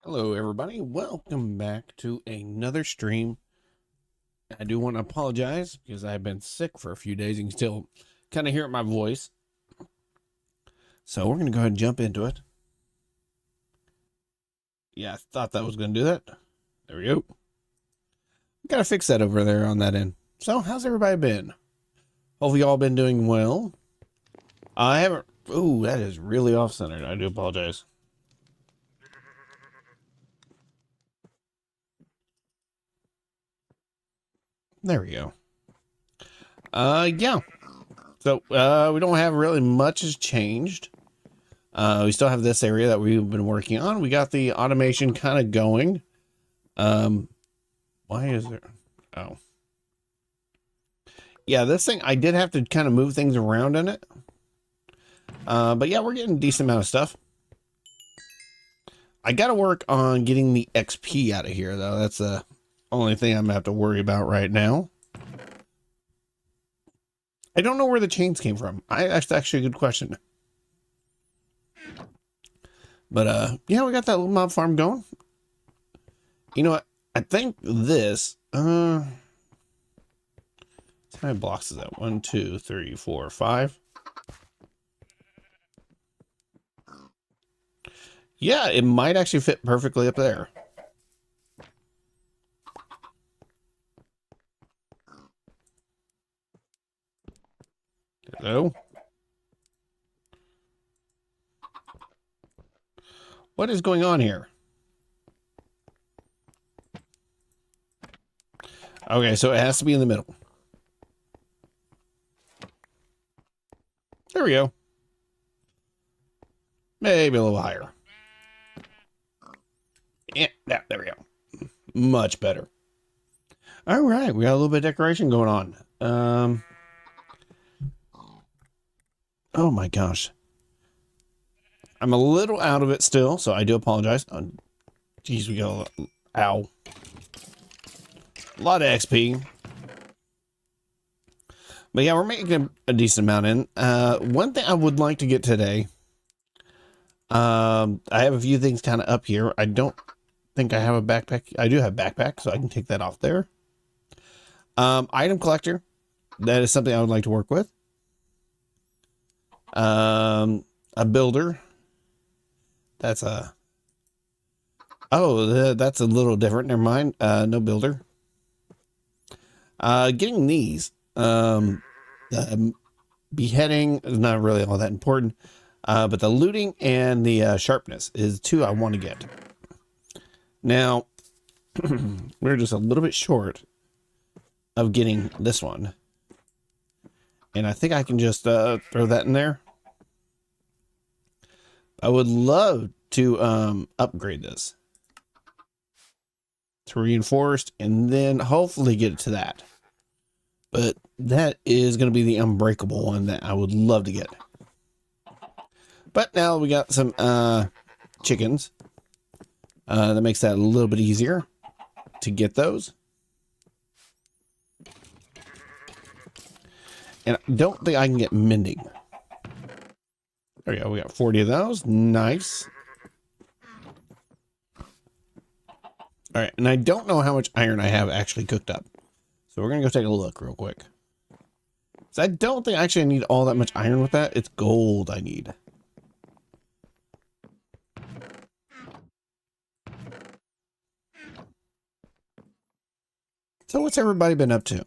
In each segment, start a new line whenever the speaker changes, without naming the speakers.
Hello, everybody. Welcome back to another stream. I do want to apologize because I've been sick for a few days. You can still kind of hear my voice. So we're going to go ahead and jump into it. Yeah, I thought that was going to do that. There we go. Got to fix that over there on that end. So, how's everybody been? Hopefully, y'all been doing well. I haven't. Ooh, that is really off-centered. I do apologize. There we go. Yeah. So, we don't have really much has changed. We still have this area that we've been working on. We got the automation kind of going. Why is there? Oh. Yeah, this thing, I did have to kind of move things around in it. But yeah, we're getting a decent amount of stuff. I got to work on getting the XP out of here, though. That's the only thing I'm going to have to worry about right now. I don't know where the chains came from. That's actually a good question. But, yeah, we got that little mob farm going. You know what? I think this, how many blocks is that? 1, 2, 3, 4, 5. Yeah, it might actually fit perfectly up there. Hello? What is going on here? Okay, so it has to be in the middle. There we go. Maybe a little higher. Yeah, there we go. Much better. All right, we got a little bit of decoration going on. Oh my gosh. I'm a little out of it still, so I do apologize. Geez, we got ow. A lot of XP. But yeah, we're making a decent amount in. One thing I would like to get today. I have a few things kind of up here. I don't think I have a backpack. I do have a backpack, so I can take that off there. Item collector. That is something I would like to work with. A builder. That's a... Oh, that's a little different. Never mind. No builder. Getting these. Beheading is not really all that important. But the looting and the sharpness is 2 I want to get. Now, we're just a little bit short of getting this one. And I think I can just throw that in there. I would love to upgrade this to reinforced and then hopefully get it to that. But that is going to be the unbreakable one that I would love to get. But now we got some chickens. That makes that a little bit easier to get those. And I don't think I can get mending. There we go. We got 40 of those. Nice. All right. And I don't know how much iron I have actually cooked up. So we're going to go take a look real quick. So I don't think actually I need all that much iron with that. It's gold I need. So what's everybody been up to?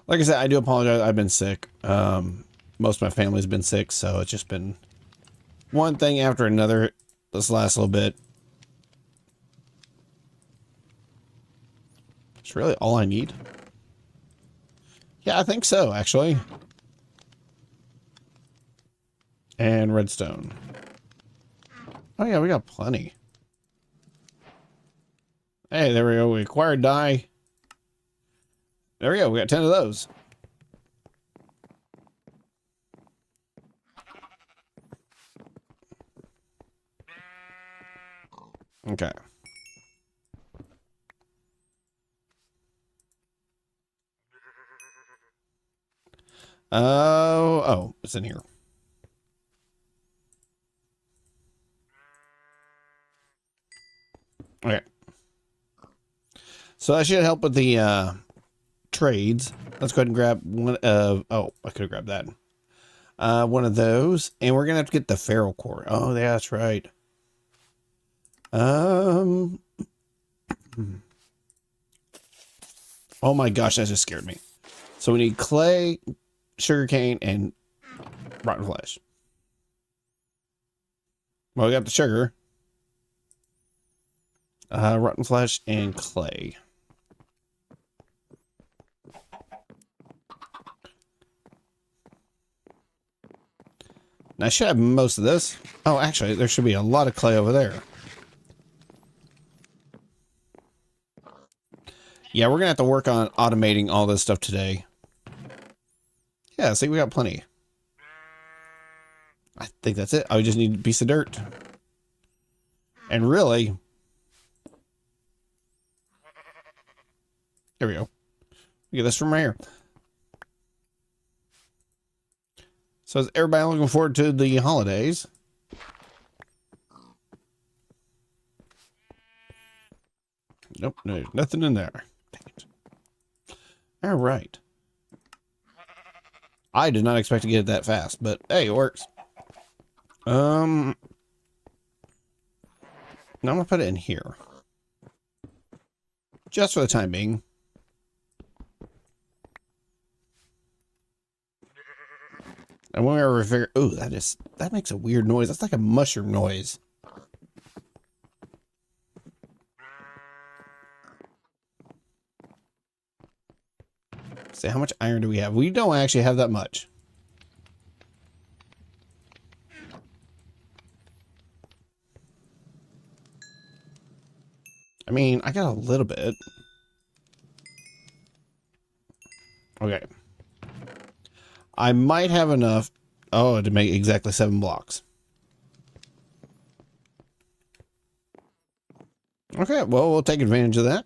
Like I said, I do apologize. I've been sick. Most of my family's been sick, so it's just been one thing after another this last little bit. It's really all I need. Yeah, I think so, actually. And redstone. Oh yeah, we got plenty. Hey, there we go. We acquired dye. There we go. We got 10 of those. Okay. Oh, it's in here. Okay. So that should help with the trades. Let's go ahead and grab one of... Oh, I could have grabbed that. One of those. And we're going to have to get the feral core. Oh, yeah, that's right. Oh my gosh, that just scared me. So we need clay, sugarcane, and rotten flesh. Well, we got the sugar. Rotten flesh and clay. Now I should have most of this. Oh, actually, there should be a lot of clay over there. Yeah, we're gonna have to work on automating all this stuff today. Yeah, see, we got plenty. I think that's it. I just need a piece of dirt. And really... There we go. We get this from right here. So is everybody looking forward to the holidays? Nope, no, nothing in there. Dang it. All right. I did not expect to get it that fast, but hey, it works. Now I'm gonna put it in here. Just for the time being. And when we ever figure, ooh, that makes a weird noise. That's like a mushroom noise. See, how much iron do we have? We don't actually have that much. I mean, I got a little bit. Okay. I might have enough, to make exactly 7 blocks. Okay, well, we'll take advantage of that.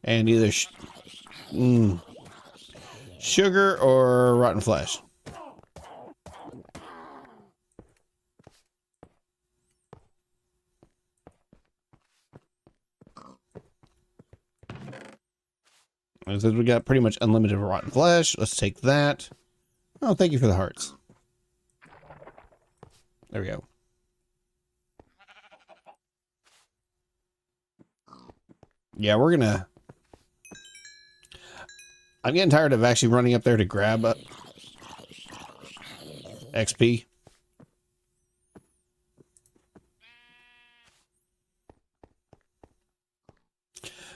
And either sugar or rotten flesh. Since we got pretty much unlimited rotten flesh, let's take that. Oh, thank you for the hearts. There we go. Yeah, we're gonna... I'm getting tired of actually running up there to grab XP.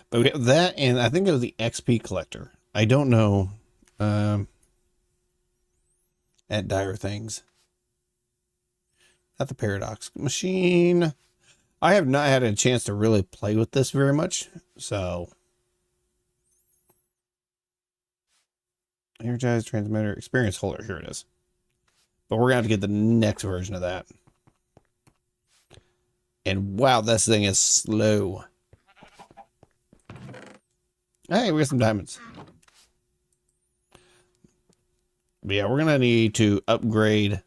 But we have that, and I think it was the XP collector. I don't know. At Dire Things. Not the Paradox Machine. I have not had a chance to really play with this very much, so... Energized transmitter experience holder. Here it is. But we're gonna have to get the next version of that. And wow, this thing is slow. Hey, we got some diamonds. But yeah, we're gonna need to upgrade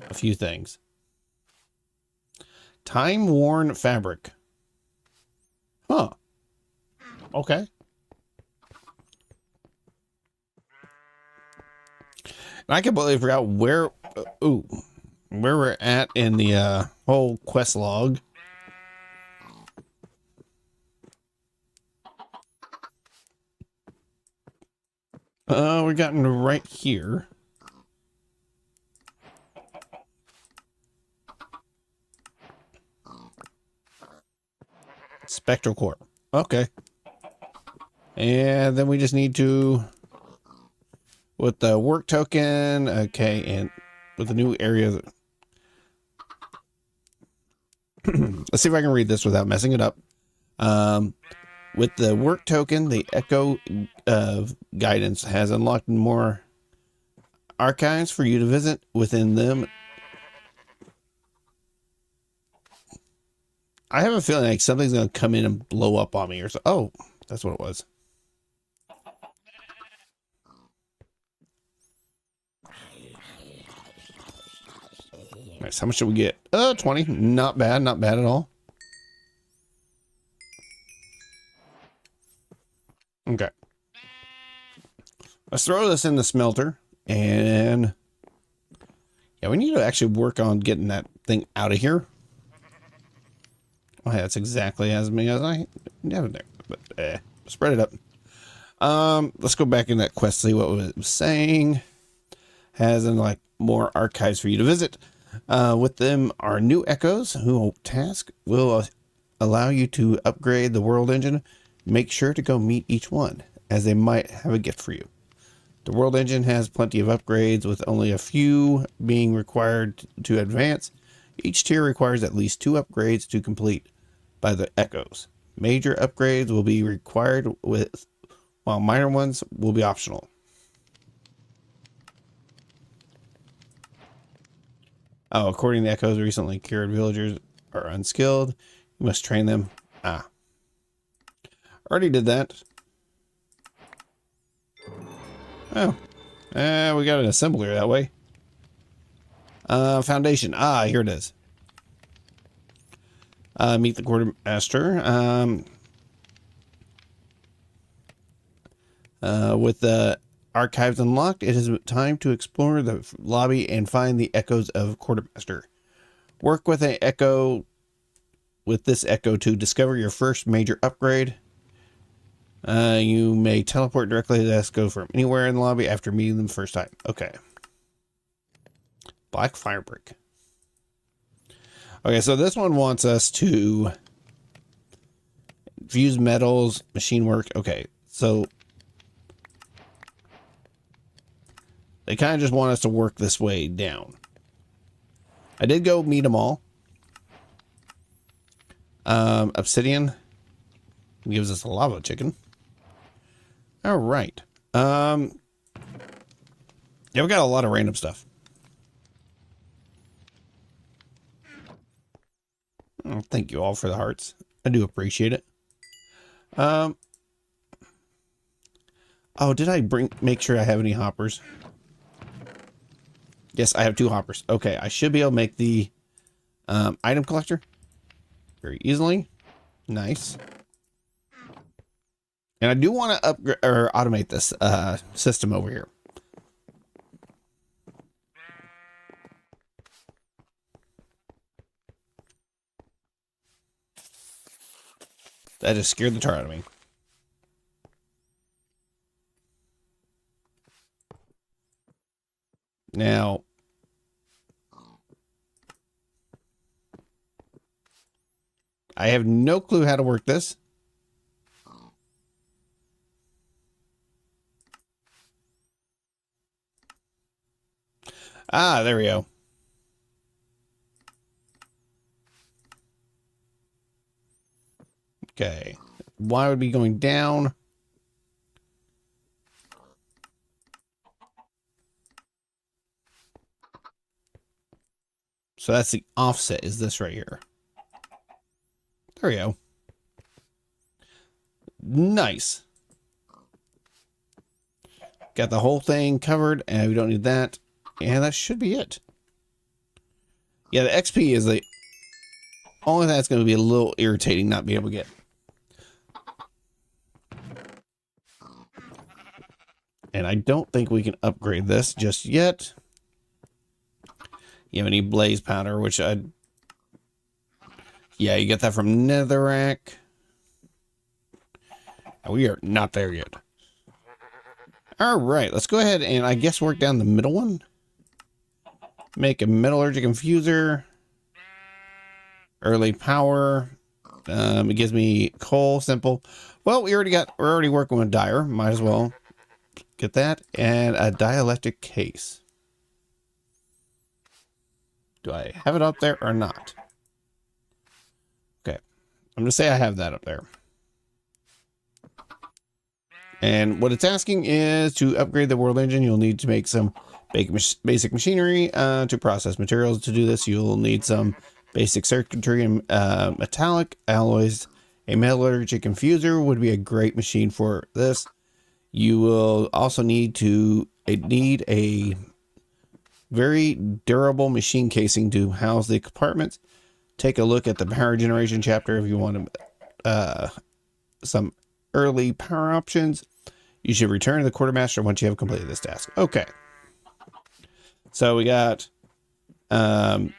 a few things. Time-worn fabric. Huh. Okay. And I completely forgot where we're at in the whole quest log. We've gotten right here. Spectral core. Okay. And then we just need to, with the work token, okay, and with the new area. Let's see if I can read this without messing it up. With the work token, the Echo guidance has unlocked more archives for you to visit. Within them, I have a feeling like something's going to come in and blow up on me or so. Oh, that's what it was. Nice. How much did we get? 20. Not bad. Not bad at all. Okay. Let's throw this in the smelter. And yeah, we need to actually work on getting that thing out of here. Oh, yeah, that's exactly as many as I have there. But spread it up. Let's go back in that quest, see what it was saying. Has like more archives for you to visit. With them are new echoes who task will allow you to upgrade the world engine. Make sure to go meet each one, as they might have a gift for you. The world engine has plenty of upgrades, with only a few being required to advance. Each tier requires at least 2 upgrades to complete by the echoes. Major upgrades will be required, while minor ones will be optional. Oh, according to the echoes, recently cured villagers are unskilled. You must train them. Already did that. Oh, we got an assembler that way. Foundation. Here it is. Meet the quartermaster. With the archives unlocked, it is time to explore the lobby and find the echoes of quartermaster. Work with this echo to discover your first major upgrade. You may teleport directly to the echo from anywhere in the lobby after meeting them the first time. Okay. Black fire brick. Okay, so this one wants us to fuse metals, machine work. Okay, so they kind of just want us to work this way down. I did go meet them all. Obsidian gives us a lava chicken. All right. Yeah, we got a lot of random stuff. Oh, thank you all for the hearts. I do appreciate it. Oh, did I make sure I have any hoppers? Yes, I have 2 hoppers. Okay, I should be able to make the item collector very easily. Nice. And I do want to upgrade or automate this system over here. That just scared the tar out of me. Now, I have no clue how to work this. There we go. Okay. Why would be going down? So that's the offset, is this right here. There we go. Nice. Got the whole thing covered, and we don't need that. And that should be it. Yeah, the XP is the only thing that's going to be a little irritating not being able to get. And I don't think we can upgrade this just yet. You have any blaze powder, which yeah, you get that from Netherrack. We are not there yet. All right, let's go ahead and I guess work down the middle one. Make a metallurgic infuser. Early power. It gives me coal, simple. Well, we're already working with dyer. Might as well get that. And a dielectric case. Do I have it up there or not? Okay. I'm going to say I have that up there. And what it's asking is to upgrade the world engine. You'll need to make some basic machinery to process materials. To do this, you'll need some basic circuitry and metallic alloys. A metallurgic infuser would be a great machine for this. You will also need a very durable machine casing to house the compartments. Take a look at the power generation chapter if you want some early power options. You should return to the quartermaster once you have completed this task. Okay. So we got metallurgic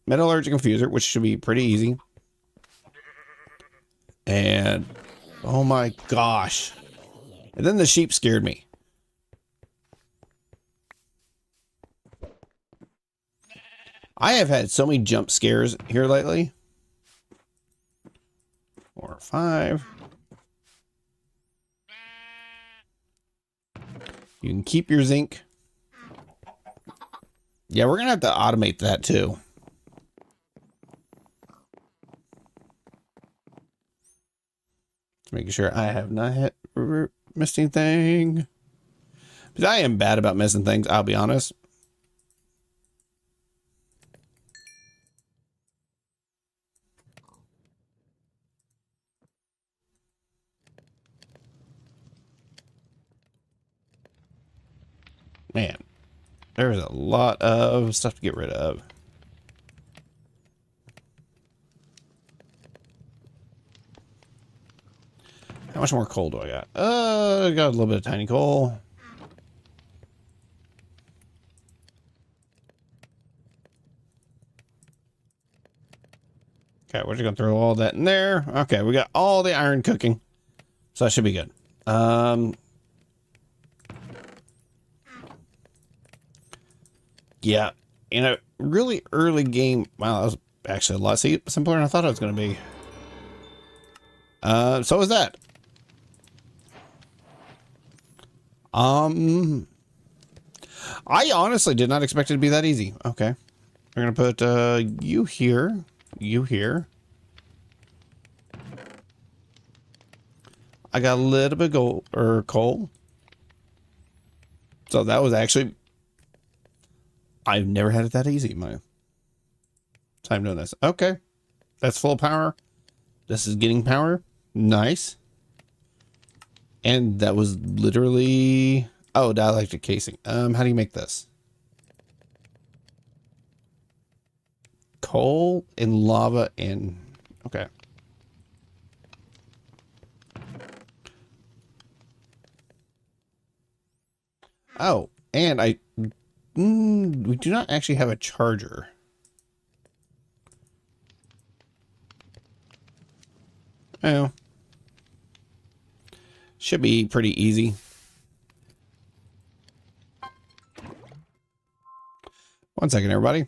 infuser, which should be pretty easy. And oh my gosh. And then the sheep scared me. I have had so many jump scares here lately. 4 or 5. You can keep your zinc. Yeah, we're going to have to automate that too. Making sure I have not missed anything. Because I am bad about missing things, I'll be honest. Man, there's a lot of stuff to get rid of. How much more coal do I got? I got a little bit of tiny coal. Okay, we're just gonna throw all that in there. Okay, we got all the iron cooking, so that should be good. Yeah, in a really early game, wow, that was actually a lot simpler than I thought it was gonna be. So was that. I honestly did not expect it to be that easy. Okay. We're going to put, you here, you here. I got a little bit of gold or coal. So that was actually, I've never had it that easy in my time doing this. Okay. That's full power. This is getting power. Nice. And that was literally, oh, dielectric casing. How do you make this? Coal and lava and, okay. Oh, and we do not actually have a charger. Oh. Should be pretty easy. One second, everybody.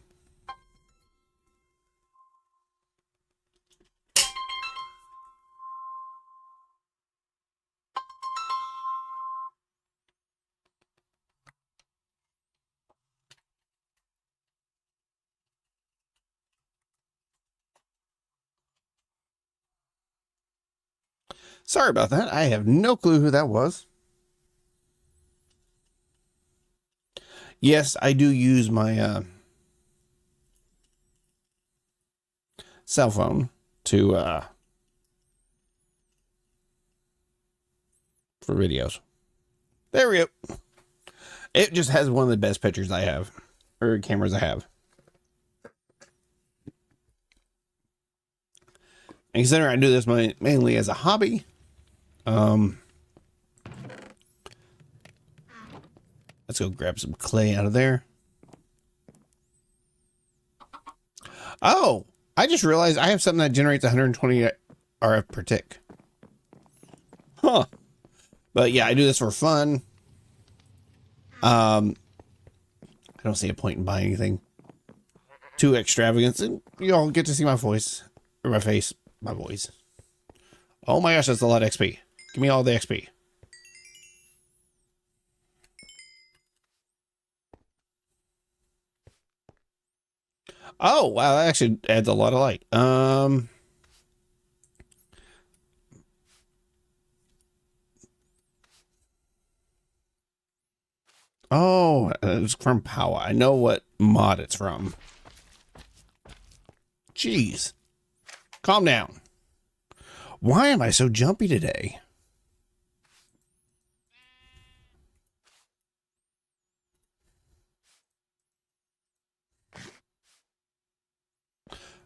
Sorry about that. I have no clue who that was. Yes, I do use my cell phone to for videos. There we go. It just has one of the best pictures I have, or cameras I have. And considering I do this mainly as a hobby, let's go grab some clay out of there. Oh, I just realized I have something that generates 120 RF per tick. Huh. But yeah, I do this for fun. I don't see a point in buying anything too extravagant. And you all get to see my voice, or my face, my voice. Oh my gosh, that's a lot of XP. Give me all the XP. Oh, wow, that actually adds a lot of light. Oh, it's from Power. I know what mod it's from. Jeez. Calm down. Why am I so jumpy today?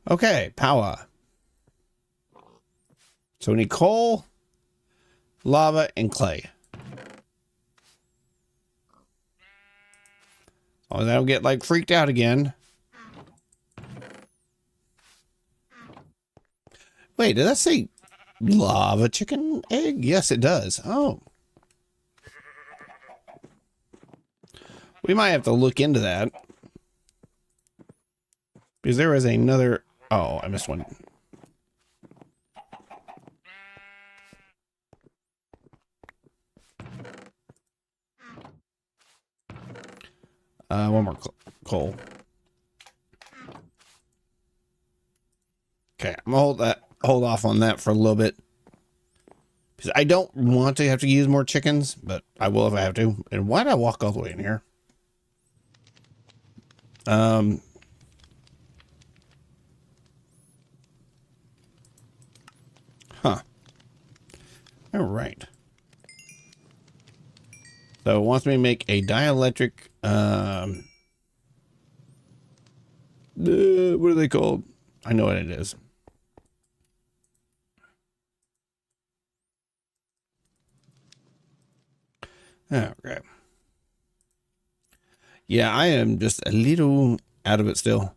Okay, Power. So we need coal, lava, and clay. Oh, I don't get like freaked out again. Wait, did that say lava chicken egg? Yes, it does. Oh. We might have to look into that. Because there was another... Oh, I missed one. One more coal. Okay, I'm gonna hold off on that for a little bit. Because I don't want to have to use more chickens, but I will if I have to. And why did I walk all the way in here? Huh. All right. So it wants me to make a dielectric, what are they called? I know what it is. Okay. Yeah, I am just a little out of it still.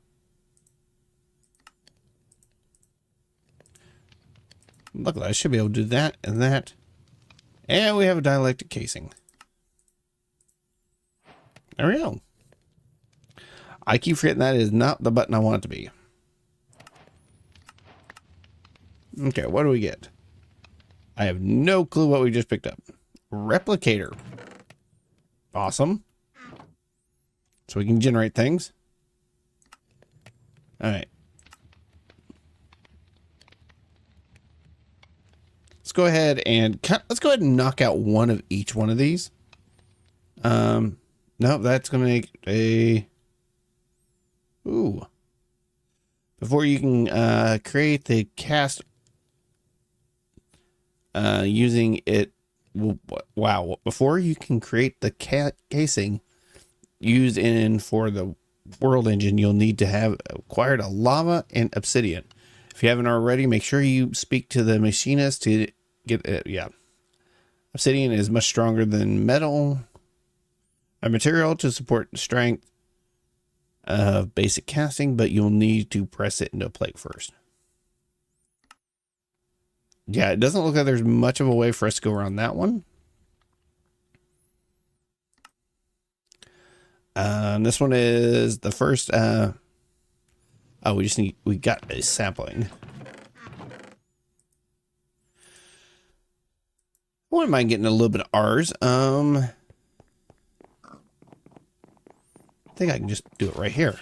Luckily, I should be able to do that and that. And we have a dielectric casing. There we go. I keep forgetting that is not the button I want it to be. Okay, what do we get? I have no clue what we just picked up. Replicator. Awesome. So we can generate things. All right. Let's go ahead and knock out one of each one of these. No, that's going to make a... Ooh. Before you can create the cast using it... Wow. Before you can create the casing used in for the world engine, you'll need to have acquired a lava and obsidian. If you haven't already, make sure you speak to the machinist to get it. Yeah. Obsidian is much stronger than metal. A material to support the strength of basic casting, but you'll need to press it into a plate first. Yeah, it doesn't look like there's much of a way for us to go around that one. And this one is the first, oh, we got a sapling. I wouldn't mind getting a little bit of ours. I think I can just do it right here.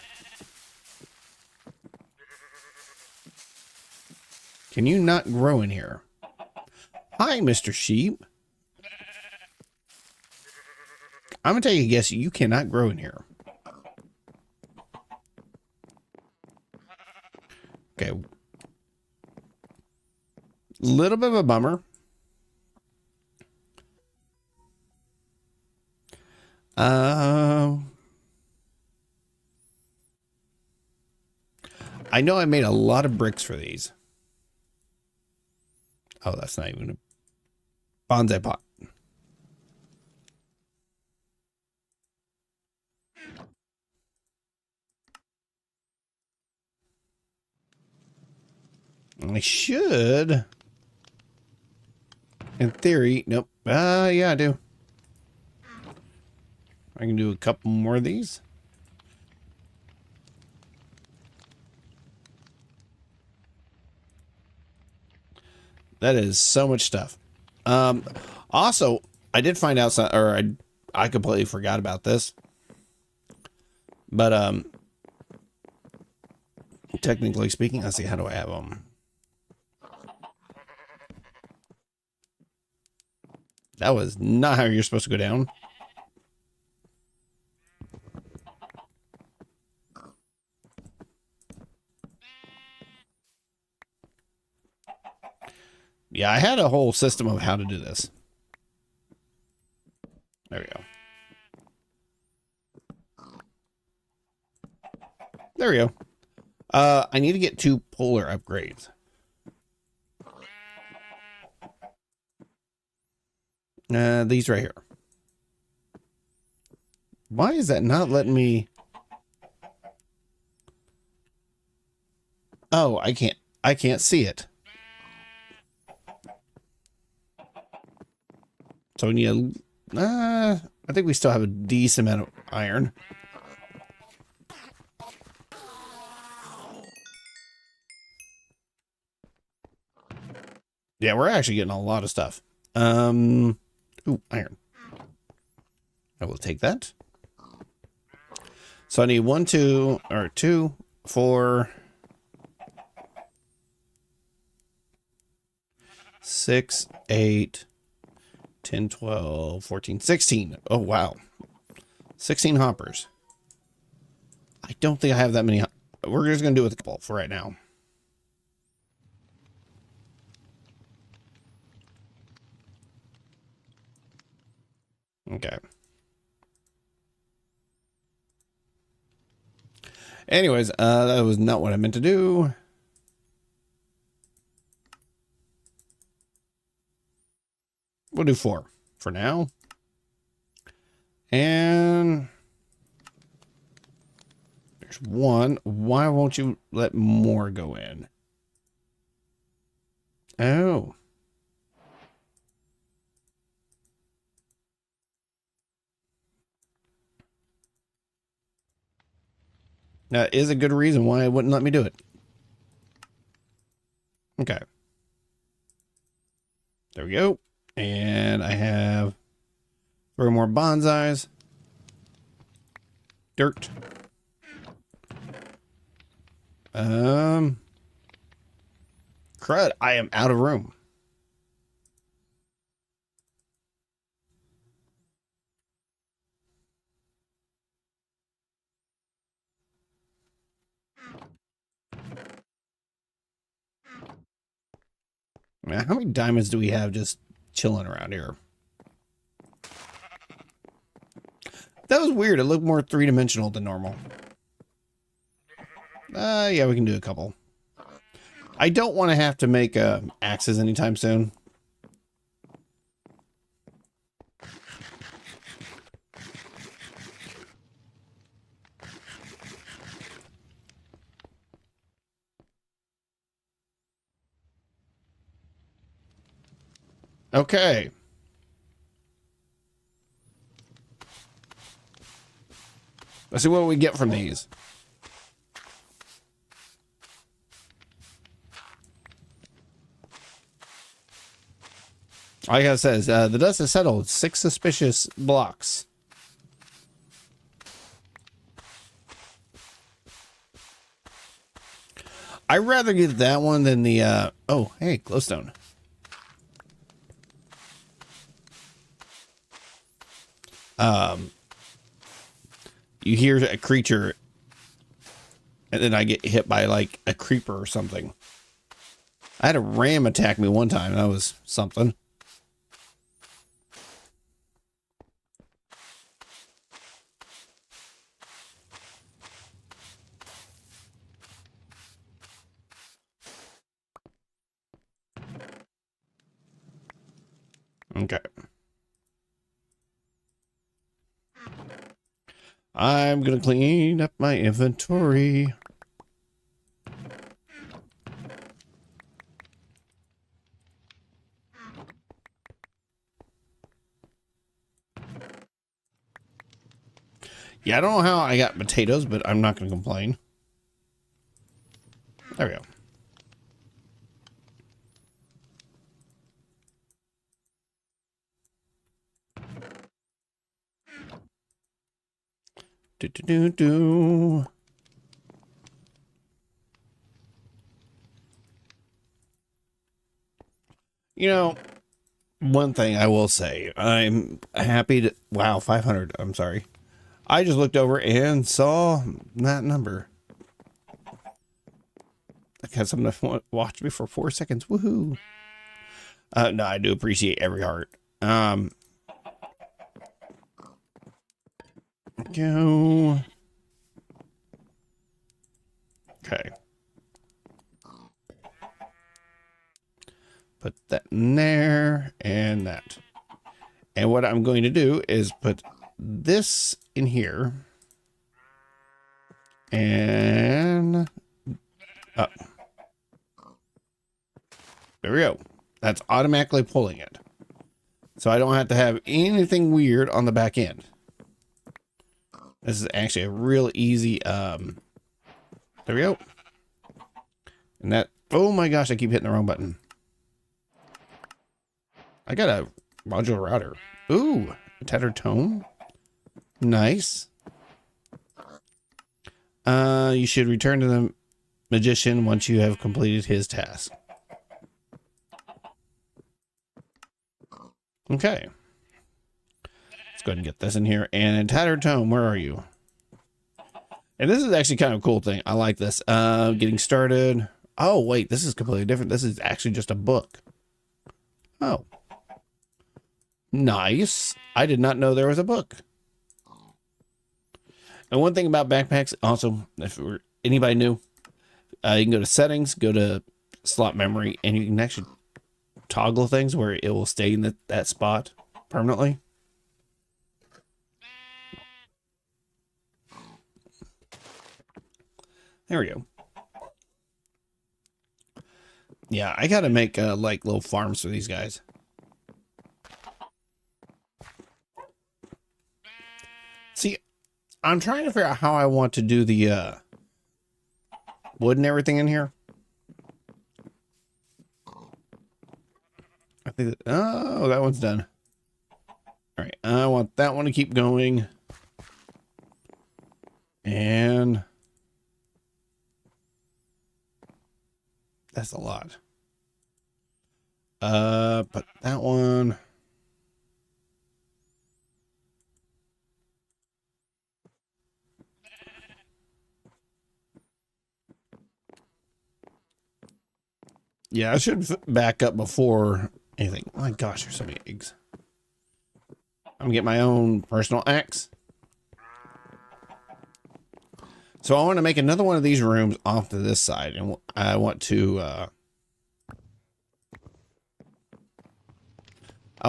Can you not grow in here? Hi, Mr. Sheep. I'm going to take a guess. You cannot grow in here. Okay. Little bit of a bummer. I know I made a lot of bricks for these. Oh, that's not even a bonsai pot. I should In theory, nope. Yeah, I do. I can do a couple more of these. That is so much stuff. Also, I did find out, I completely forgot about this. But, technically speaking, let's see, how do I have them? That was not how you're supposed to go down. Yeah, I had a whole system of how to do this. There we go. There we go. I need to get 2 polar upgrades. These right here. Why is that not letting me? Oh, I can't see it. So we need I think we still have a decent amount of iron. Yeah, we're actually getting a lot of stuff. Ooh, iron. I will take that. So I need 1, 2, or 2, 4, 6, 8, 10, 12, 14, 16. Oh, wow. 16 hoppers. I don't think I have that many. We're just going to do it with a couple for right now. Okay. Anyways, that was not what I meant to do. We'll do 4 for now. And there's 1. Why won't you let more go in? Oh. That is a good reason why it wouldn't let me do it. Okay. There we go. And I have 3 more bonsais. Dirt. Crud, I am out of room. Man, how many diamonds do we have just chilling around here? That was weird. It looked more 3-dimensional than normal. Yeah, we can do a couple. I don't want to have to make axes anytime soon. Okay. Let's see what we get from these. Like I says, the dust has settled. 6 suspicious blocks. I'd rather get that one than the, oh, hey, glowstone. You hear a creature, and then I get hit by, like, a creeper or something. I had a ram attack me one time, and that was something. Okay. I'm gonna clean up my inventory. Yeah, I don't know how I got potatoes, but I'm not going to complain. There we go. Do, do, do, do. You know, one thing I will say, I'm happy to... Wow, 500. I'm sorry. I just looked over and saw that number. I had someone to watch me for 4 seconds. Woohoo. No, I do appreciate every heart. Go. Okay. Put that in there and that. And what I'm going to do is put this in here. And up. There we go. That's automatically pulling it. So I don't have to have anything weird on the back end. This is actually a real easy, there we go. And that, oh my gosh, I keep hitting the wrong button. I got a modular router. Ooh, a tattered tome. Nice. You should return to the magician once you have completed his task. Okay. Let's go ahead and get this in here. And tattered tome, where are you? And this is actually kind of a cool thing. I like this. Getting started. Oh, wait, this is completely different. This is actually just a book. Oh. Nice. I did not know there was a book. And one thing about backpacks, also, if anybody new, you can go to settings, go to slot memory, and you can actually toggle things where it will stay in that spot permanently. There we go. Yeah, I gotta make like little farms for these guys. See, I'm trying to figure out how I want to do the wood and everything in here. I think that, oh, that one's done. All right, I want that one to keep going. And that's a lot. But that one. Yeah, I should back up before anything. Oh my gosh, there's so many eggs. I'm gonna get my own personal axe. So I want to make another one of these rooms off to this side, and I want to. Oh,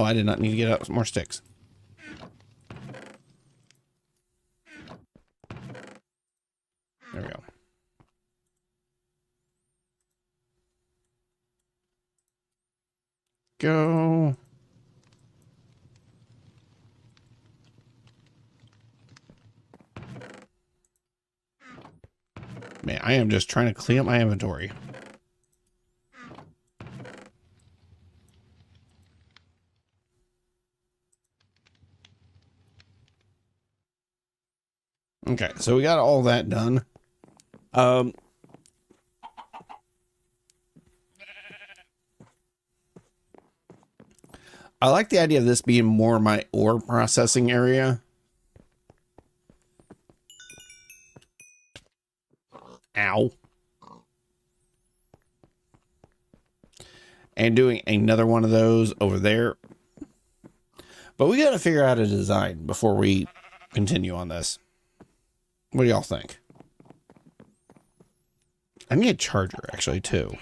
I did not need to get out some more sticks. There we go. Go. Man, I am just trying to clean up my inventory. Okay, so we got all that done. I like the idea of this being more my ore processing area. Ow. And doing another one of those over there. But we got to figure out a design before we continue on this. What do y'all think? I need a charger, actually, too.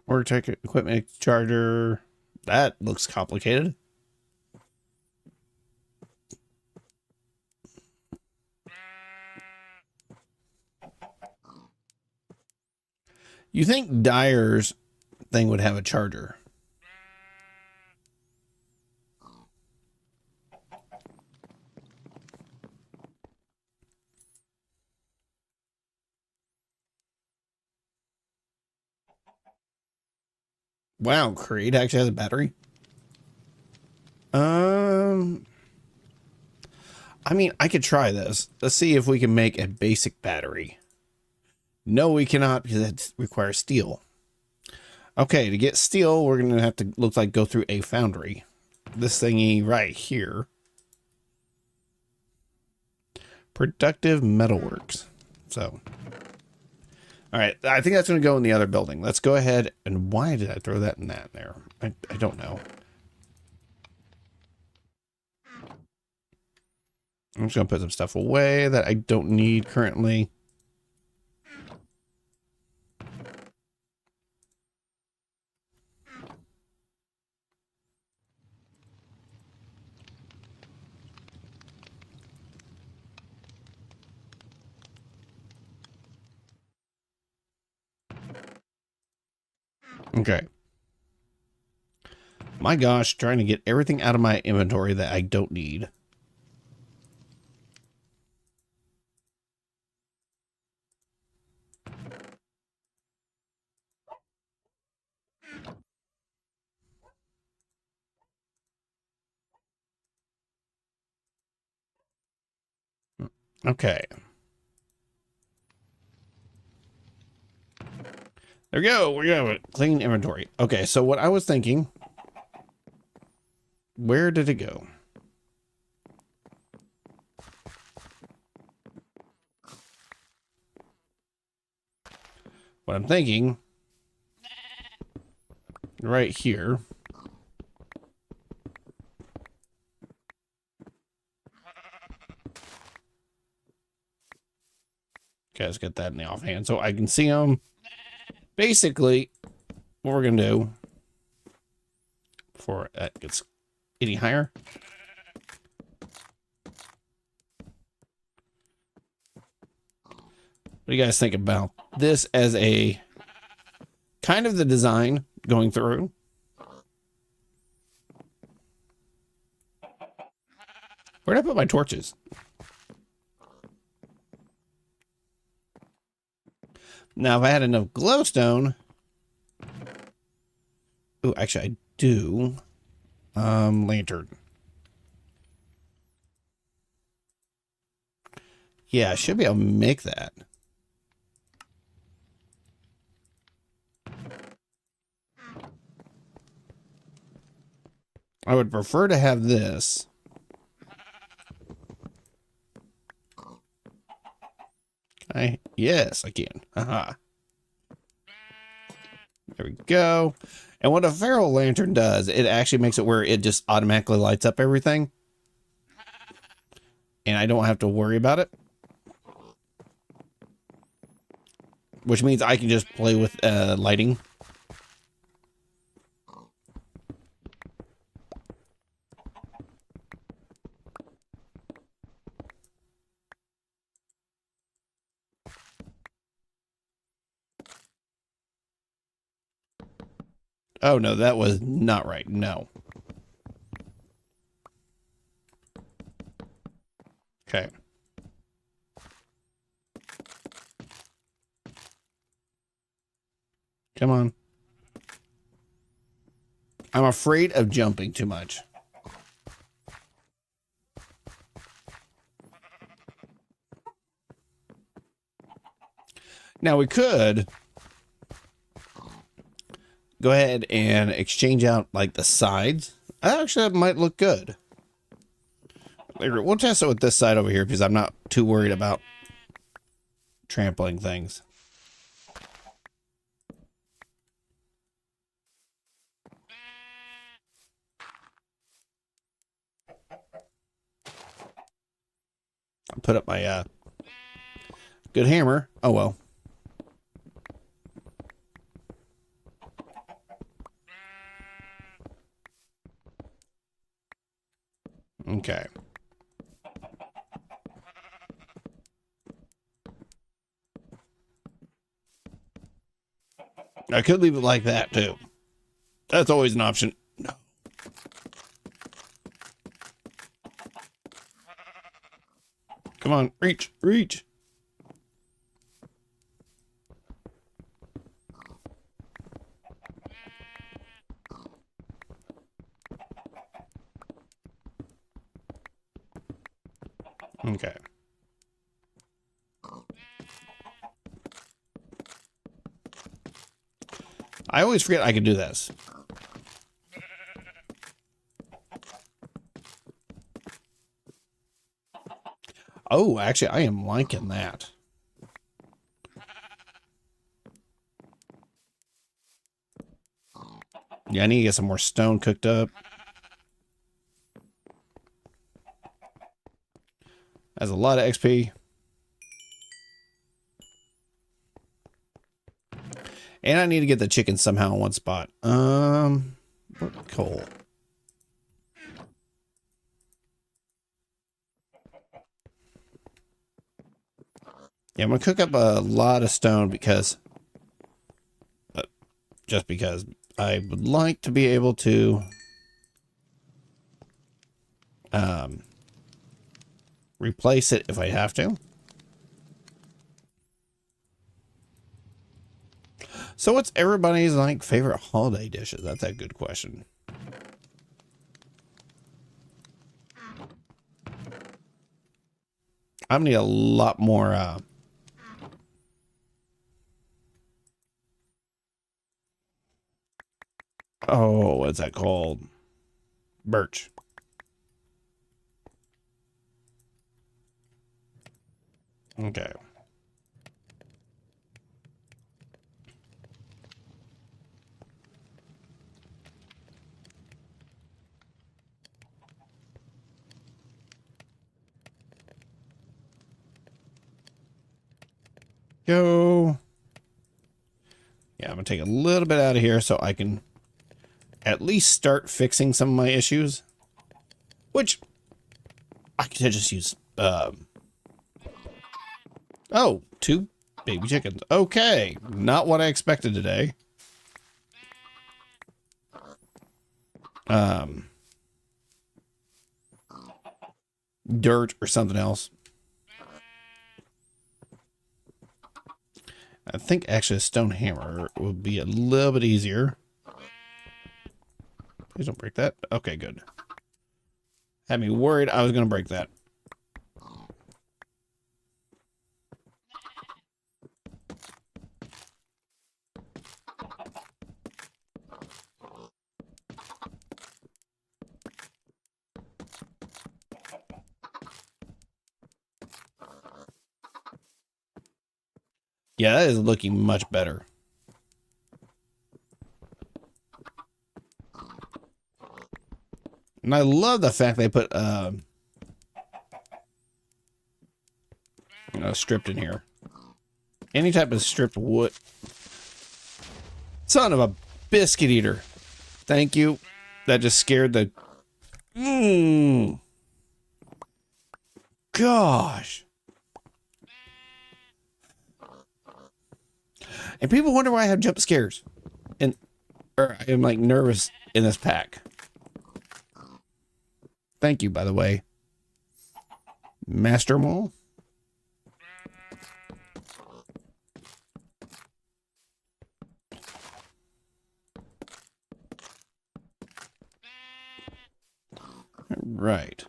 Or take equipment charger. That looks complicated. You think Dyer's thing would have a charger? Wow, Creed actually has a battery. I mean, I could try this. Let's see if we can make a basic battery. No, we cannot because it requires steel. Okay, to get steel, we're going to have to, look like, go through a foundry. This thingy right here. Productive Metalworks. So, all right, I think that's going to go in the other building. Let's go ahead. And why did I throw that in that there? I don't know. I'm just going to put some stuff away that I don't need currently. Okay. My gosh, trying to get everything out of my inventory that I don't need. Okay. There we go. We have a clean inventory. Okay, so what I was thinking, where did it go? What I'm thinking, right here. Okay, let's get that in the offhand so I can see them. Basically, what we're going to do before that gets any higher. What do you guys think about this as a kind of the design going through? Where'd I put my torches? Now, if I had enough glowstone. Oh, actually, I do. Lantern. Yeah, I should be able to make that. I would prefer to have this. Yes, I can. Haha. There we go. And what a ferro lantern does, it actually makes it where it just automatically lights up everything. And I don't have to worry about it. Which means I can just play with lighting. Oh, no, that was not right. No. Okay. Come on. I'm afraid of jumping too much. Now we could go ahead and exchange out like the sides. Actually, that might look good. We'll test it with this side over here because I'm not too worried about trampling things. I'll put up my good hammer. Oh well. Okay. I could leave it like that too. That's always an option. No. Come on, reach, reach. Okay. I always forget I can do this. Oh, actually, I am liking that. Yeah, I need to get some more stone cooked up. That's a lot of XP. And I need to get the chicken somehow in one spot. Coal. Yeah, I'm gonna cook up a lot of stone because, just because I would like to be able to, replace it if I have to. So what's everybody's like favorite holiday dishes? That's a good question. I'm gonna need a lot more, oh, what's that called? Birch. Okay. Go. Yeah, I'm gonna take a little bit out of here so I can at least start fixing some of my issues, which I could just use. Oh, 2 baby chickens. Okay, not what I expected today. Dirt or something else. I think actually a stone hammer would be a little bit easier. Please don't break that. Okay, good. Had me worried I was going to break that. Yeah, that is looking much better. And I love the fact they put stripped in here. Any type of stripped wood. Son of a biscuit eater. Thank you. That just scared the... Gosh. And people wonder why I have jump scares. Or I am like nervous in this pack. Thank you, by the way. Master Mole. Right.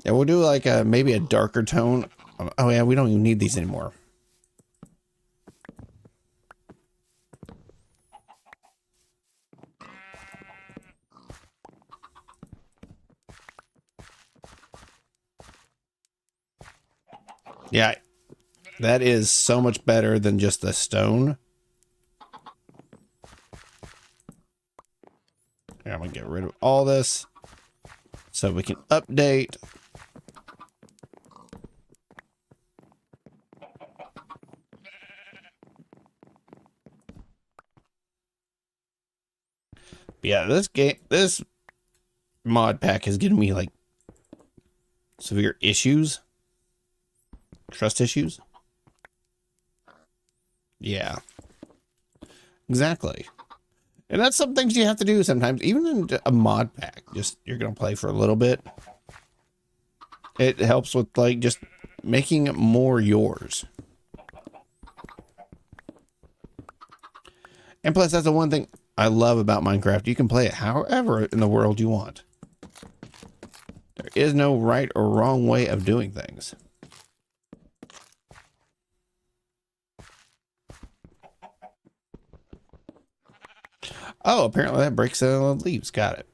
Yeah, we'll do like maybe a darker tone. Oh yeah, we don't even need these anymore. Yeah, that is so much better than just the stone. Yeah, I'm gonna get rid of all this so we can update. Yeah, this mod pack has given me like severe issues, trust issues. Yeah, exactly. And that's some things you have to do sometimes, even in a mod pack. Just you're gonna play for a little bit. It helps with like just making it more yours. And plus, that's the one thing I love about Minecraft. You can play it however in the world you want. There is no right or wrong way of doing things. Oh, apparently that breaks the leaves. Got it.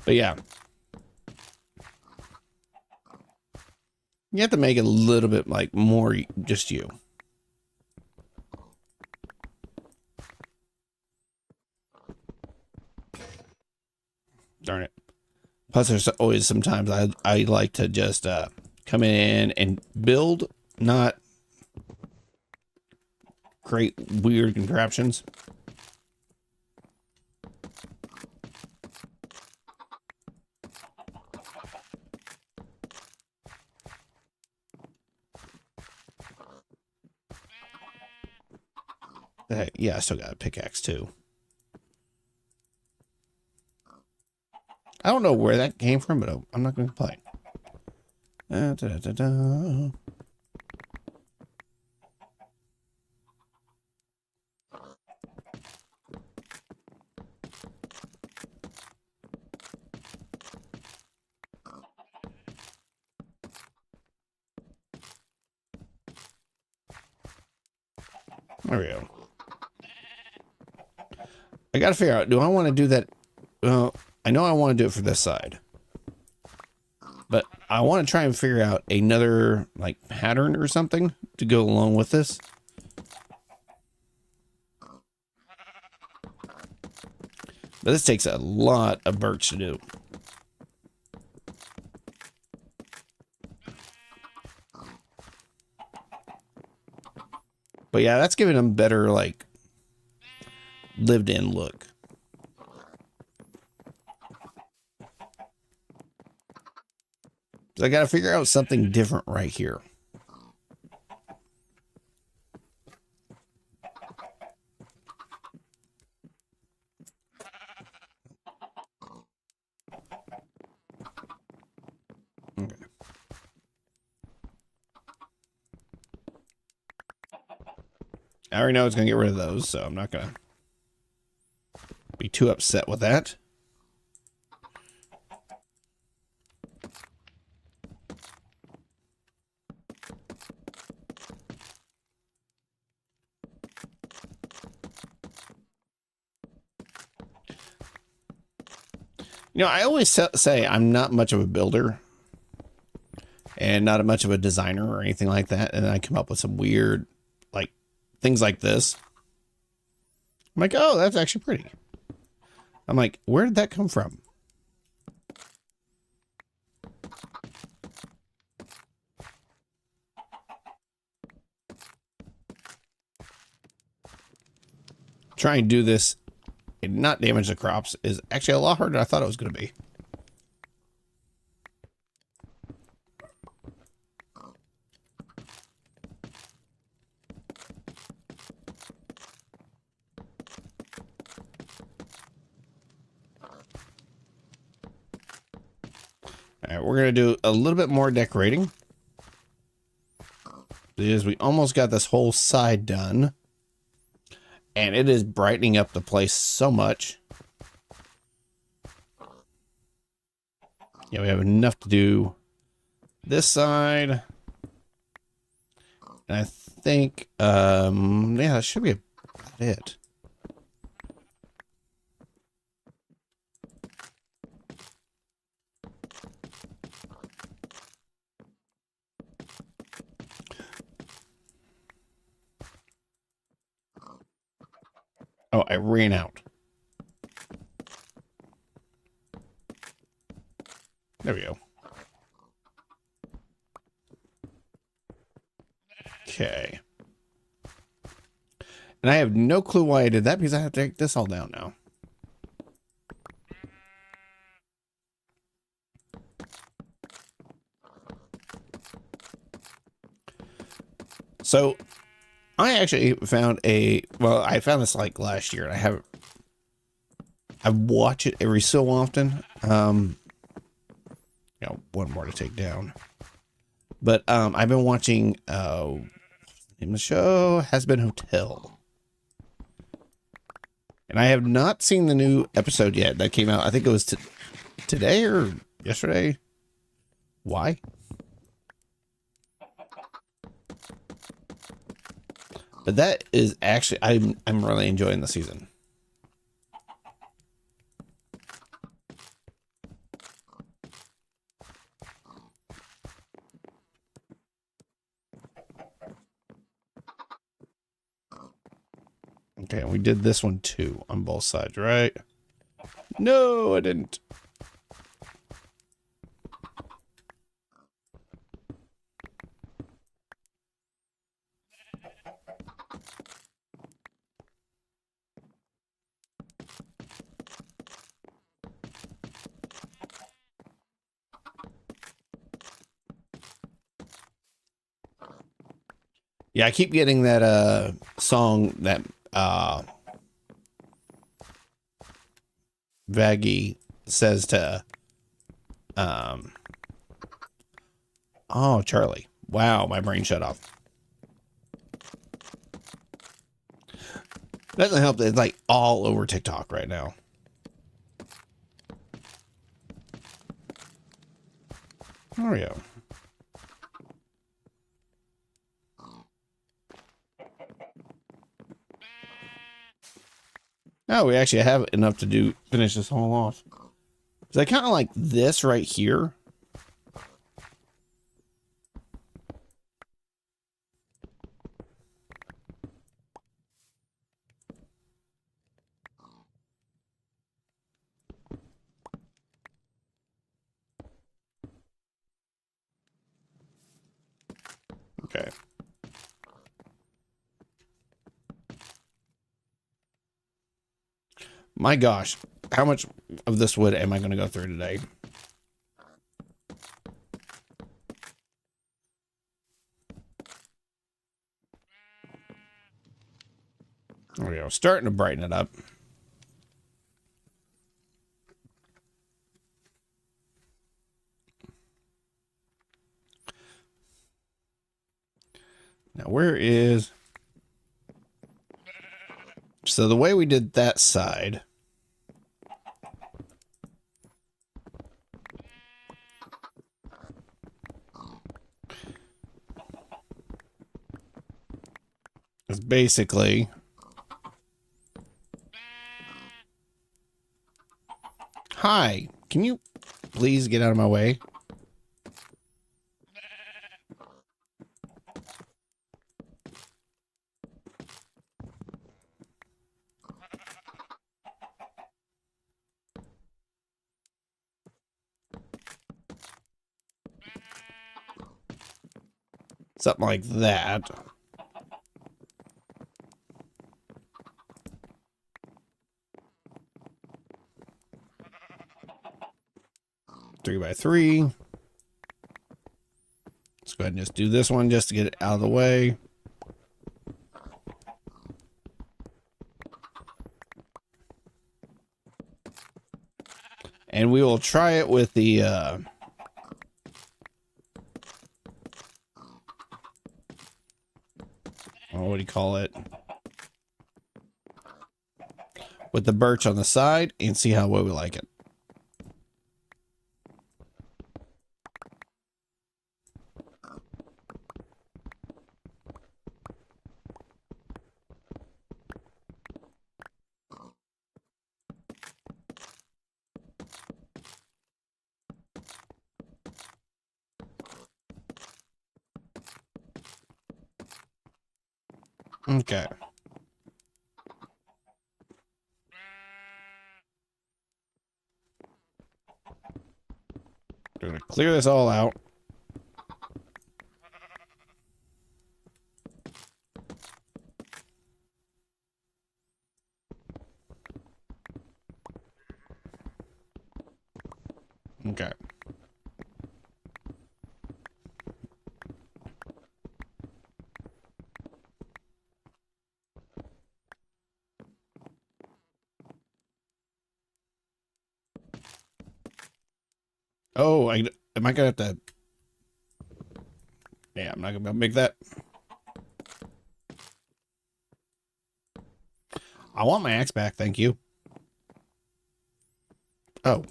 But yeah. You have to make it a little bit like more just you. Darn it. Plus, there's always sometimes I like to just come in and build, not create weird contraptions. Yeah, I still got a pickaxe too. I don't know where that came from, but I'm not going to complain. Da, da, da, da. There we go. I got to figure out, do I want to do that? Well, I know I want to do it for this side. But I want to try and figure out another like pattern or something to go along with this. But this takes a lot of birch to do. But yeah, that's giving them better like lived in look. So I got to figure out something different right here. Okay. I already know it's going to get rid of those, so I'm not going to be too upset with that. You know, I always say I'm not much of a builder and not much of a designer or anything like that. And then I come up with some weird, like, things like this. I'm like, oh, that's actually pretty. I'm like, where did that come from? Trying to do this and not damage the crops is actually a lot harder than I thought it was going to be. All right, we're going to do a little bit more decorating because we almost got this whole side done and it is brightening up the place so much. Yeah, we have enough to do this side. And I think, yeah, that should be about it. Oh, I ran out. There we go. Okay. And I have no clue why I did that because I have to take this all down now. So I actually found I found this like last year and I watch it every so often. One more to take down. But I've been watching the show has been Hotel. And I have not seen the new episode yet that came out. I think it was today or yesterday. Why? But that is actually I'm really enjoying the season. Okay, we did this one too on both sides, right? No, I didn't. Yeah, I keep getting that song that Vaggie says to oh, Charlie. Wow, my brain shut off. Doesn't help that it's like all over TikTok right now. There we go. Oh, we actually have enough to finish this all off. So I kind of like this right here. Okay. My gosh, how much of this wood am I going to go through today? There we go. Starting to brighten it up. Now, where is... So the way we did that side... is basically... Hi, can you please get out of my way? Something like that. Three by three. Let's go ahead and just do this one just to get it out of the way. And we will try it with the what do you call it? With the birch on the side and see how well we like it. Okay. We're gonna clear this all out. Okay. Oh, am I gonna have to? Yeah, I'm not gonna make that. I want my axe back, thank you. Oh.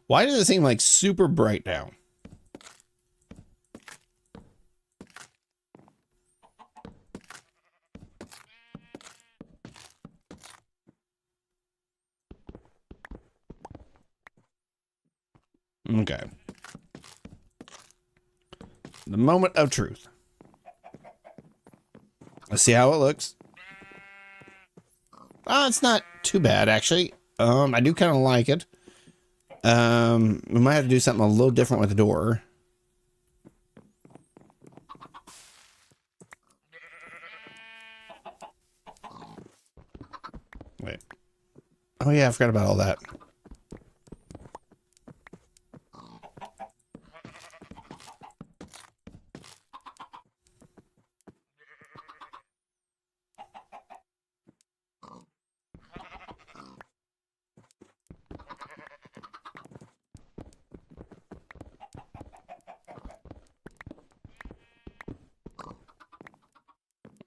Why does it seem like super bright now? Okay. The moment of truth. Let's see how it looks. Oh, it's not too bad, actually. I do kind of like it. We might have to do something a little different with the door. Wait. Oh, yeah, I forgot about all that.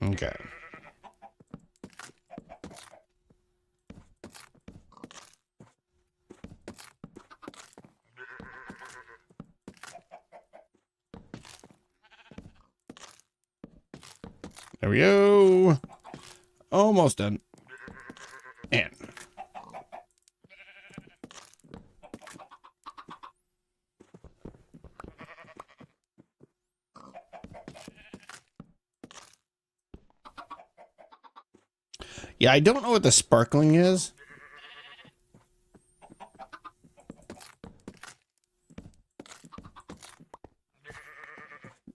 Okay. There we go. Almost done. And yeah, I don't know what the sparkling is.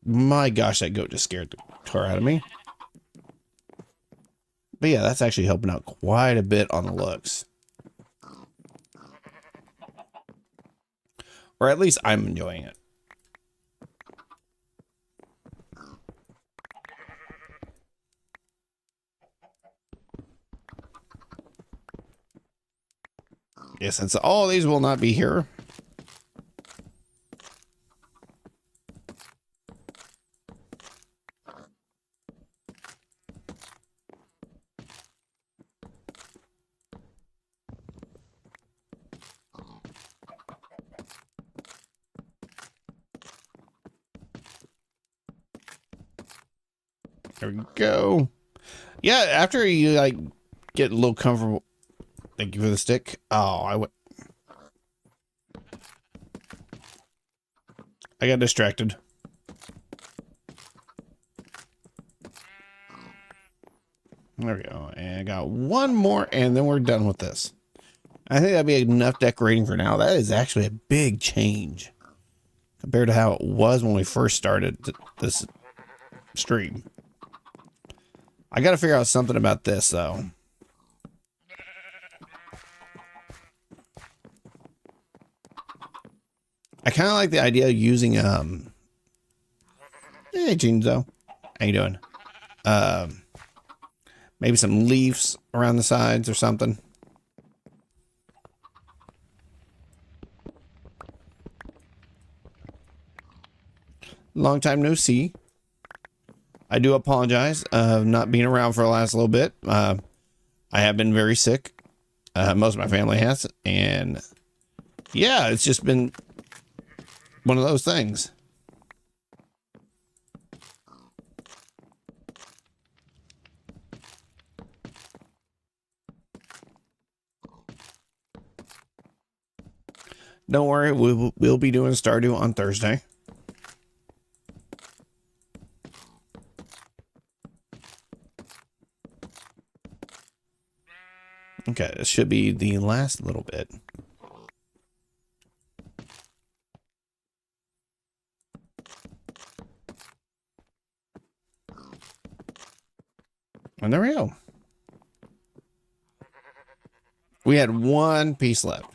My gosh, that goat just scared the tar out of me. But yeah, that's actually helping out quite a bit on the looks. Or at least I'm enjoying it. Yeah, since all these will not be here. There we go. Yeah, after you like get a little comfortable. Thank you for the stick. Oh, I got distracted. There we go. And I got one more, and then we're done with this. I think that'd be enough decorating for now. That is actually a big change compared to how it was when we first started this stream. I got to figure out something about this, though. I kind of like the idea of using, hey, Jinzo. How you doing? Maybe some leaves around the sides or something. Long time no see. I do apologize not being around for the last little bit. I have been very sick. Most of my family has. And yeah, it's just been one of those things. Don't worry, we'll be doing Stardew on Thursday. Okay, this should be the last little bit. And there we go. We had one piece left.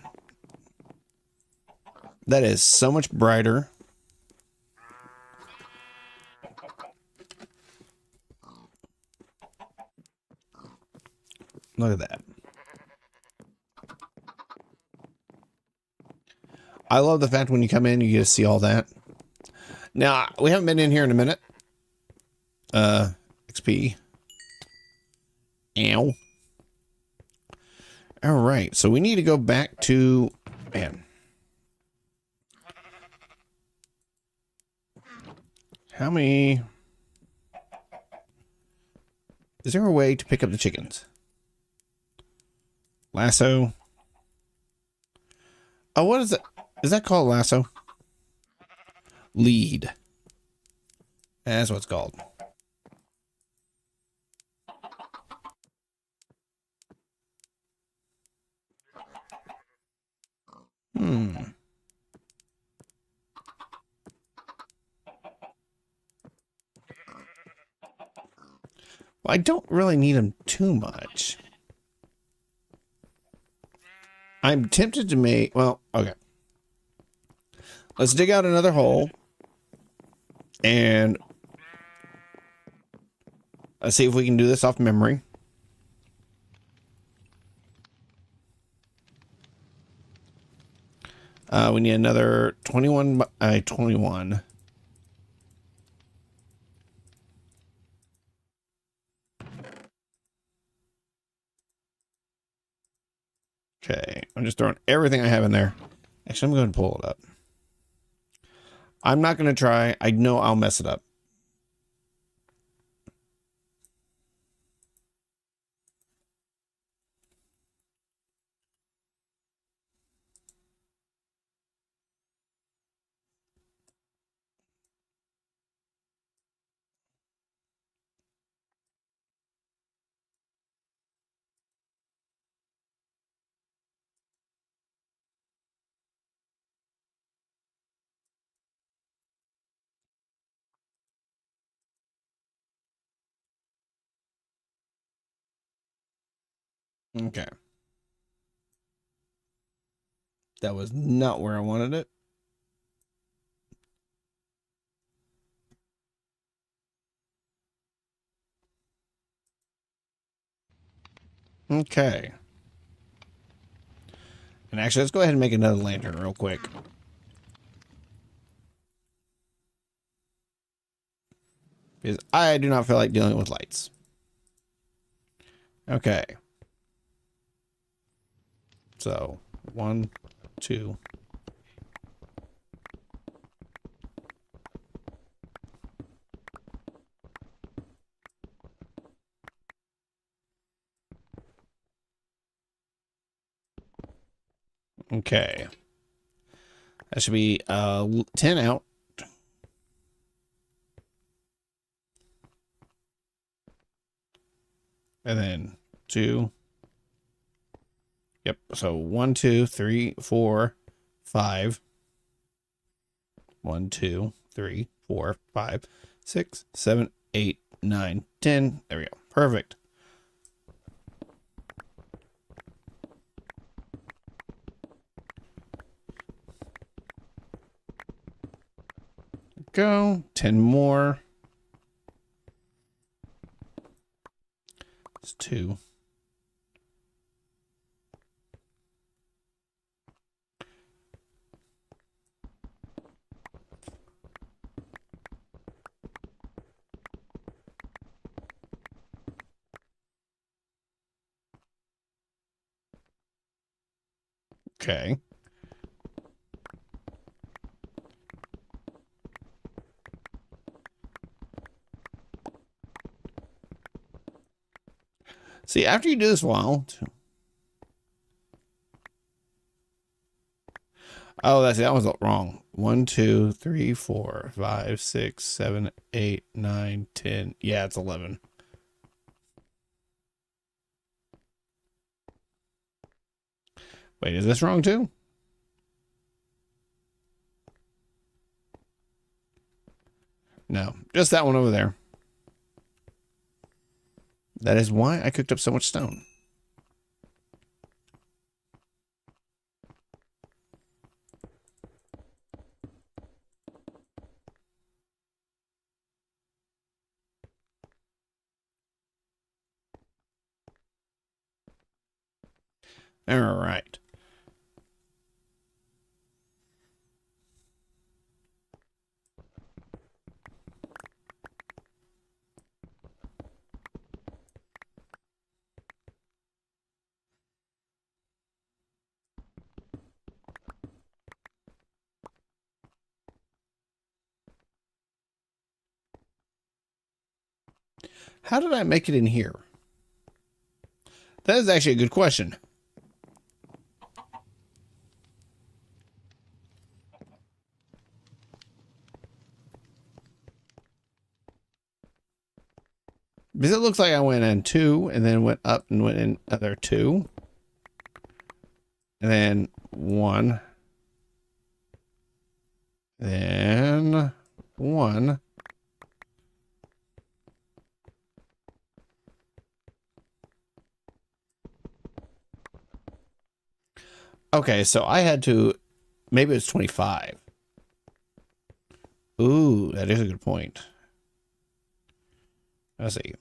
That is so much brighter. Look at that. I love the fact when you come in, you get to see all that. Now, we haven't been in here in a minute. XP. Ow. All right, so we need to go back to, man. How many? Is there a way to pick up the chickens? Lasso. Oh, what is it? Is that called lasso? Lead. That's what it's called. Well, I don't really need them too much. I'm tempted to make, well, okay. Let's dig out another hole. And let's see if we can do this off memory. We need another 21 by 21. Okay, I'm just throwing everything I have in there. Actually, I'm going to pull it up. I'm not going to try. I know I'll mess it up. Okay. That was not where I wanted it. Okay. And actually, let's go ahead and make another lantern real quick. Because I do not feel like dealing with lights. Okay. So, 1, 2. Okay. That should be 10 out. And then 2. Yep. So 1, 2, 3, 4, 5. 1, 2, 3, 4, 5, 6, 7, 8, 9, 10. There we go. Perfect. Go. 10 more. It's 2. Okay. See, after you do this a while. Oh, that was wrong. 1, 2, 3, 4, 5, 6, 7, 8, 9, 10. Yeah, it's 11. Wait, is this wrong too? No, just that one over there. That is why I cooked up so much stone. All right. How did I make it in here? That is actually a good question. Because it looks like I went in 2 and then went up and went in another 2. And then 1. Then 1. Okay, so I had to, maybe it's 25. Ooh, that is a good point. Let's see.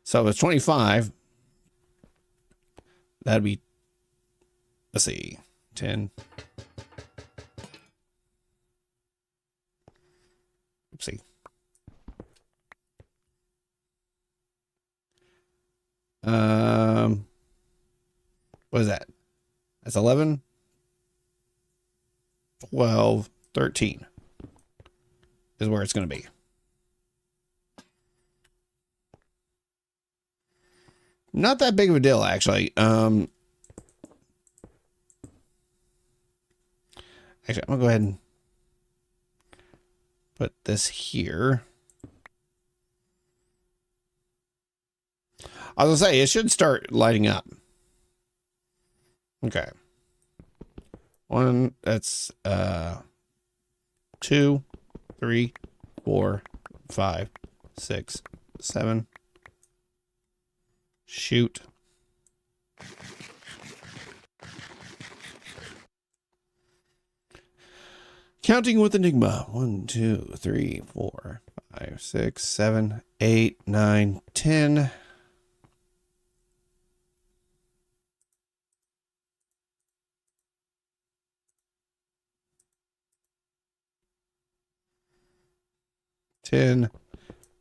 So if it's 25, that'd be, let's see, 10. Oopsie. What is that? That's 11, 12, 13 is where it's going to be. Not that big of a deal, actually. Actually, I'm going to go ahead and put this here. I was going to say, it should start lighting up. Okay. 1, that's 2, 3, 4, 5, 6, 7. Shoot. Counting with Enigma. 1, 2, 3, 4, 5, 6, 7, 8, 9, 10. Ten,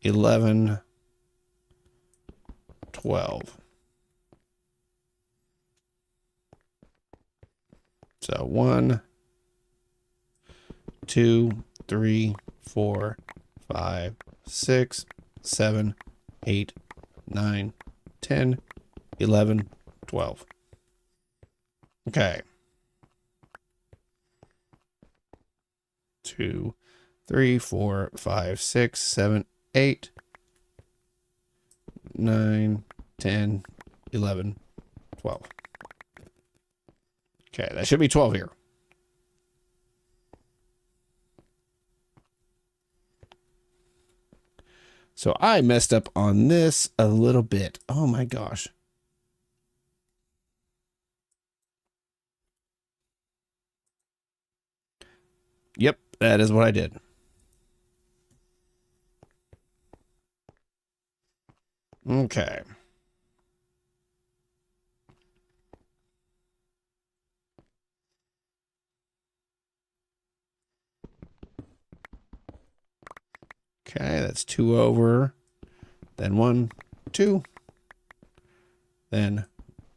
11, 12. So 1, 2, 3, 4, 5, 6, 7, 8, 9, 10, 11, 12. Okay. 2, 3, 4, 5, 6, 7, 8, 9, 10, 11, 12. Okay, that should be 12 here. So I messed up on this a little bit. Oh my gosh. Yep, that is what I did. Okay. Okay, that's 2 over. Then 1, 2. Then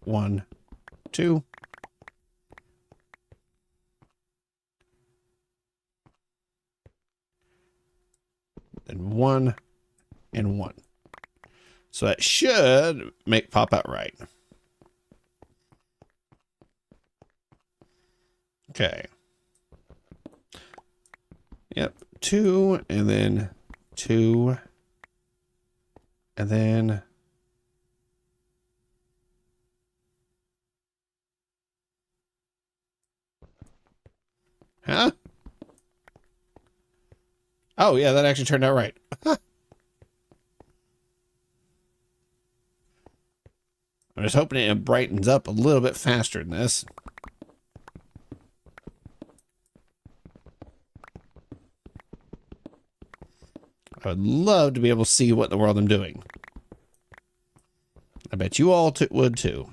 1, 2. Then 1 and 1. So that should make pop out right. Okay. Yep. 2 and then 2 and then Huh? Oh, yeah, that actually turned out right. I'm just hoping it brightens up a little bit faster than this. I would love to be able to see what in the world I'm doing. I bet you all would too.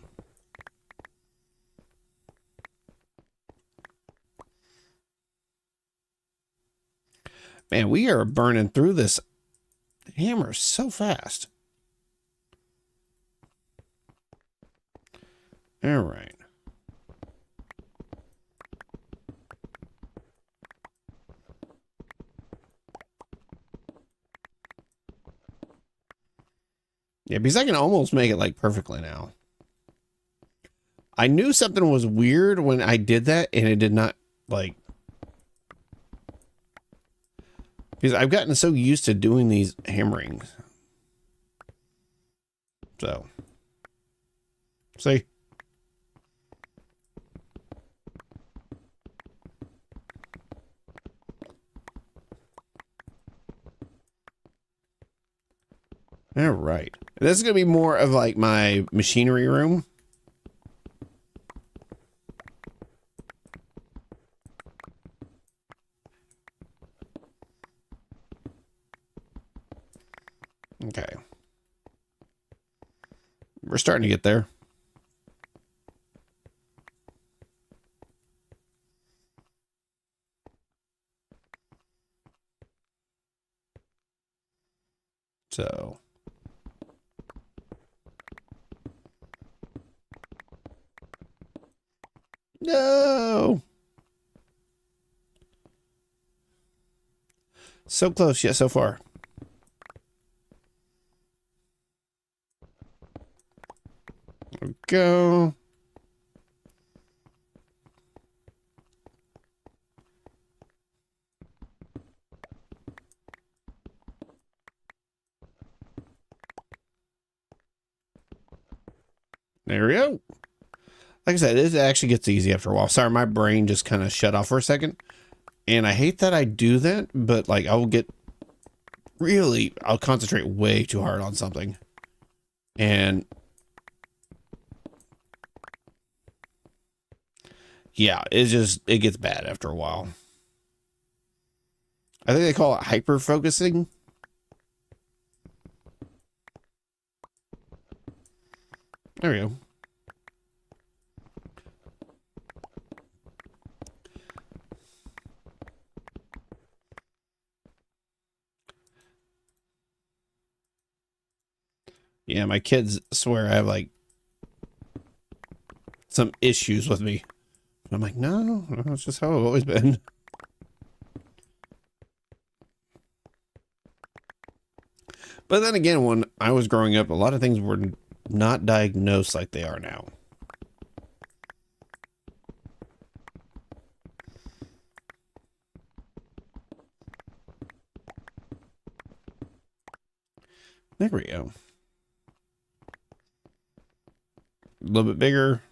Man, we are burning through this hammer so fast. All right. Yeah, because I can almost make it like perfectly now. I knew something was weird when I did that, and it did not, like, because I've gotten so used to doing these hammerings. So, see? All right. This is going to be more of like my machinery room. Okay. We're starting to get there. So. No. So close yet so far. There we go. There we go. Like I said, it actually gets easy after a while. Sorry, my brain just kind of shut off for a second. And I hate that I do that, but like I'll concentrate way too hard on something. And yeah, it gets bad after a while. I think they call it hyper focusing. There we go. Yeah, my kids swear I have like some issues with me. I'm like, no, it's just how I've always been. But then again, when I was growing up, a lot of things were not diagnosed like they are now. There we go. A little bit bigger.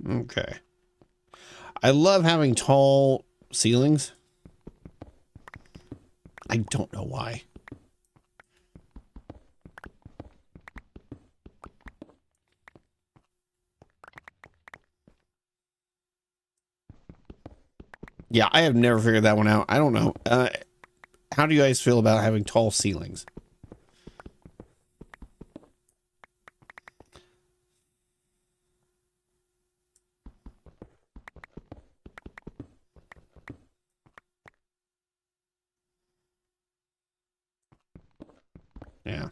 Okay. I love having tall ceilings. I don't know why. Yeah, I have never figured that one out. I don't know. How do you guys feel about having tall ceilings? Yeah.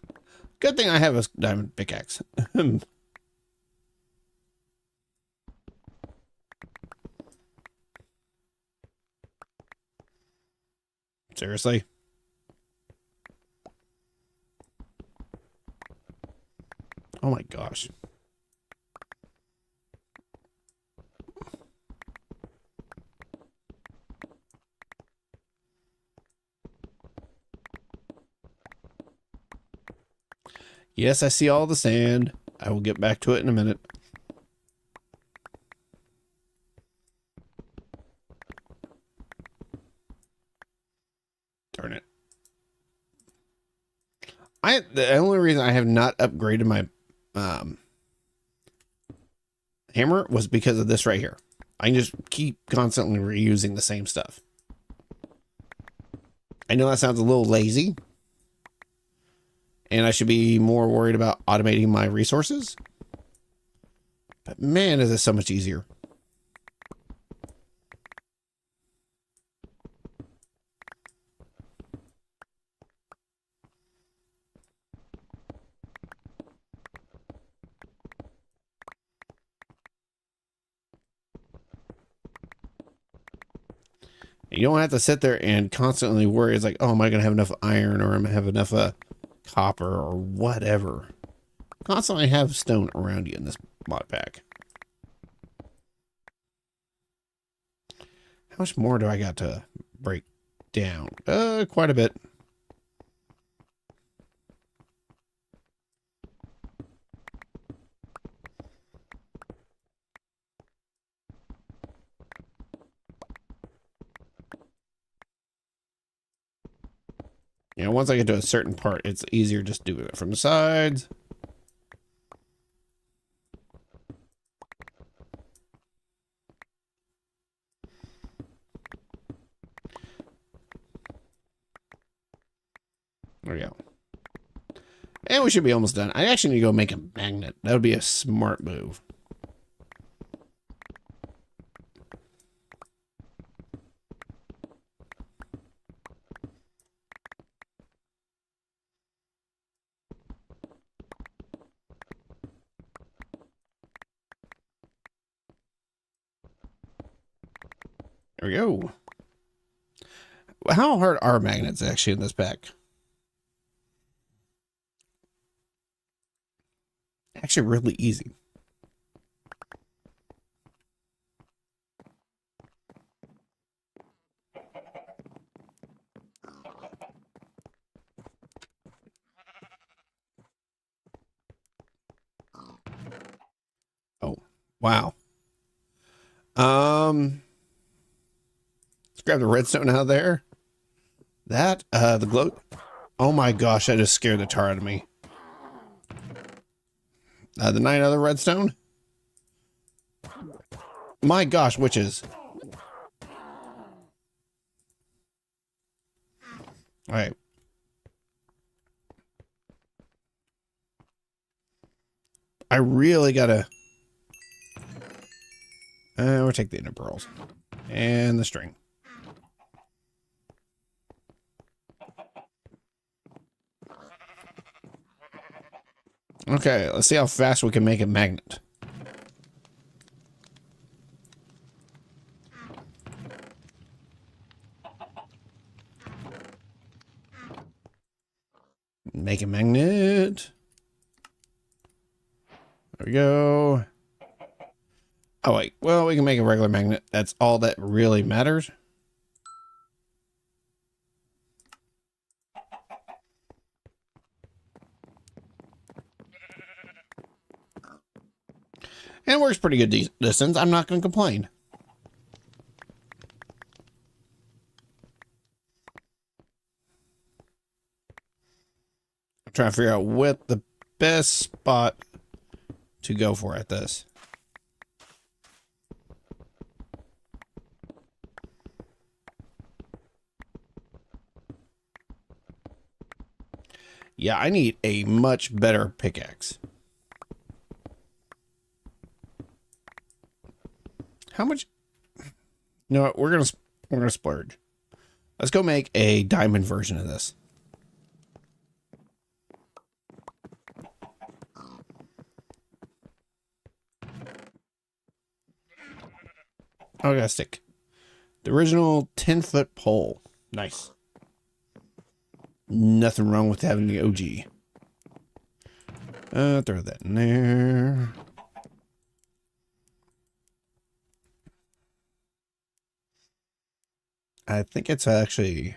Good thing I have a diamond pickaxe. Seriously? Oh my gosh. Yes, I see all the sand. I will get back to it in a minute. Darn it. The only reason I have not upgraded my hammer was because of this right here. I can just keep constantly reusing the same stuff. I know that sounds a little lazy, and I should be more worried about automating my resources. But man, is this so much easier. You don't have to sit there and constantly worry. It's like, oh, am I going to have enough iron, or am I have enough copper or whatever? Constantly have stone around you in this mod pack. How much more do I got to break down? Quite a bit. You know, once I get to a certain part, it's easier just doing it from the sides. There we go. And we should be almost done. I actually need to go make a magnet. That would be a smart move. There we go. How hard are magnets actually in this pack? Actually really easy. Oh, wow. Let's grab the redstone out of there. That, the glow. Oh my gosh, that just scared the tar out of me. The 9 other redstone. My gosh, witches. All right. I really gotta. We'll take the inner pearls and the string. Okay, let's see how fast we can make a magnet. Make a magnet. There we go. Oh, wait. Well, we can make a regular magnet. That's all that really matters. And it works pretty good distance. I'm not going to complain. I'm trying to figure out what the best spot to go for at this. Yeah, I need a much better pickaxe. How much? You know what? We're gonna splurge. Let's go make a diamond version of this. Oh, I gotta stick. The original 10-foot pole. Nice. Nothing wrong with having the OG. Throw that in there. I think it's actually...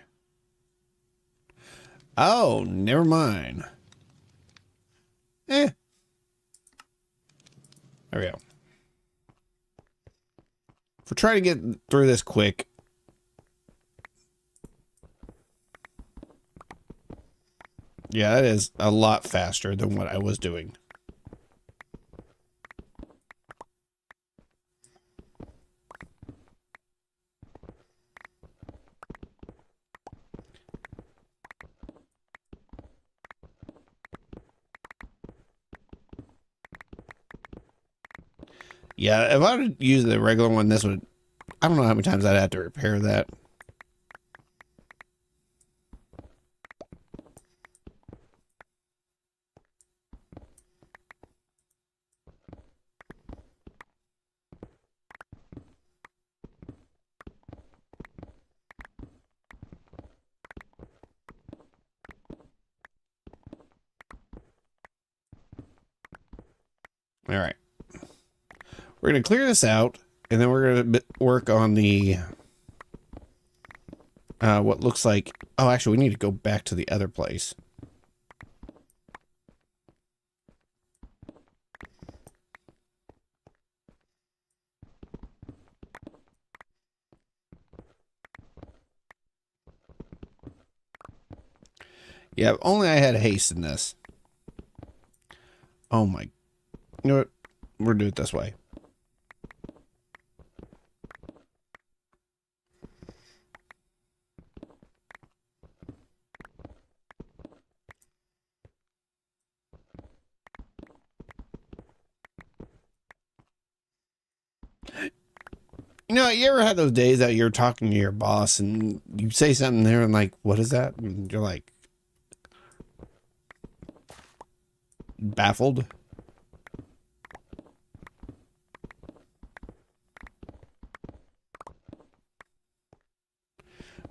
Oh, never mind. There we go. If we're trying to get through this quick. Yeah, that is a lot faster than what I was doing. Yeah, if I would use the regular one, this would... I don't know how many times I'd have to repair that. All right. We're going to clear this out, and then we're going to work on the... what looks like... Oh, actually, we need to go back to the other place. Yeah, if only I had haste in this. Oh my... You know what? We'll do it this way. You know, you ever had those days that you're talking to your boss and you say something there and like, what is that? And you're like... baffled?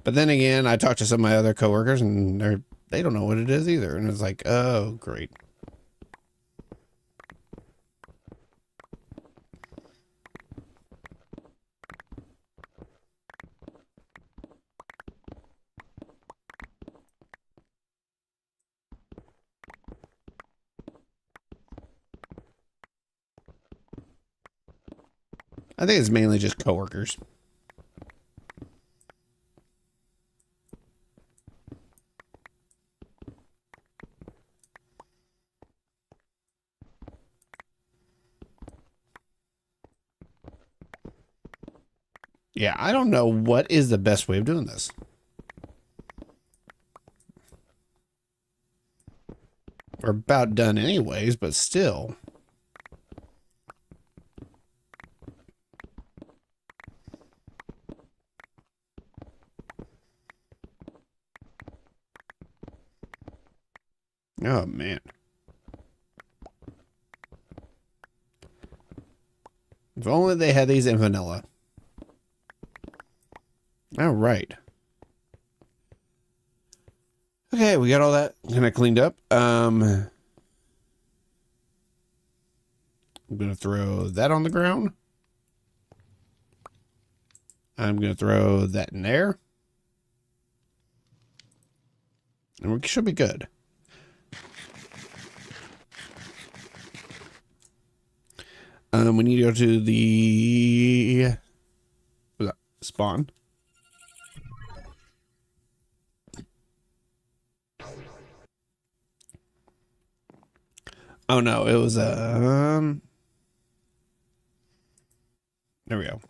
But then again, I talked to some of my other coworkers and they don't know what it is either. And it's like, oh, great. I think it's mainly just coworkers. Yeah, I don't know what is the best way of doing this. We're about done anyways, but still. Oh, man. If only they had these in vanilla. All right. Okay, we got all that kind of cleaned up. I'm going to throw that on the ground. I'm going to throw that in there. And we should be good. We need to go to the spawn. Oh no, it was there we go.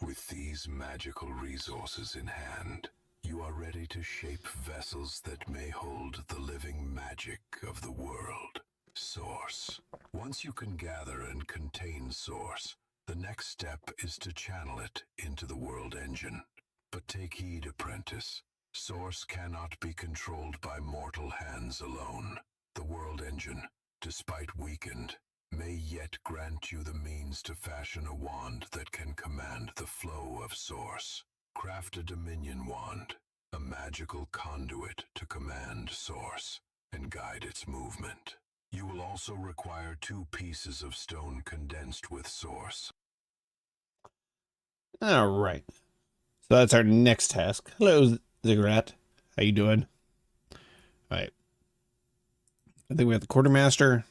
With these magical resources in hand, you are ready to shape vessels that may hold the living magic of the world. Source. Once you can gather and contain Source, the next step is to channel it into the world engine. But take heed, apprentice. Source cannot be controlled by mortal hands alone. The world engine, despite weakened, may yet grant you the means to fashion a wand that can command the flow of Source. Craft a Dominion wand, a magical conduit to command Source and guide its movement. You will also require 2 pieces of stone condensed with Source.
All right. So that's our next task. Hello, Ziggurat. How you doing? All right. I think we have the quartermaster.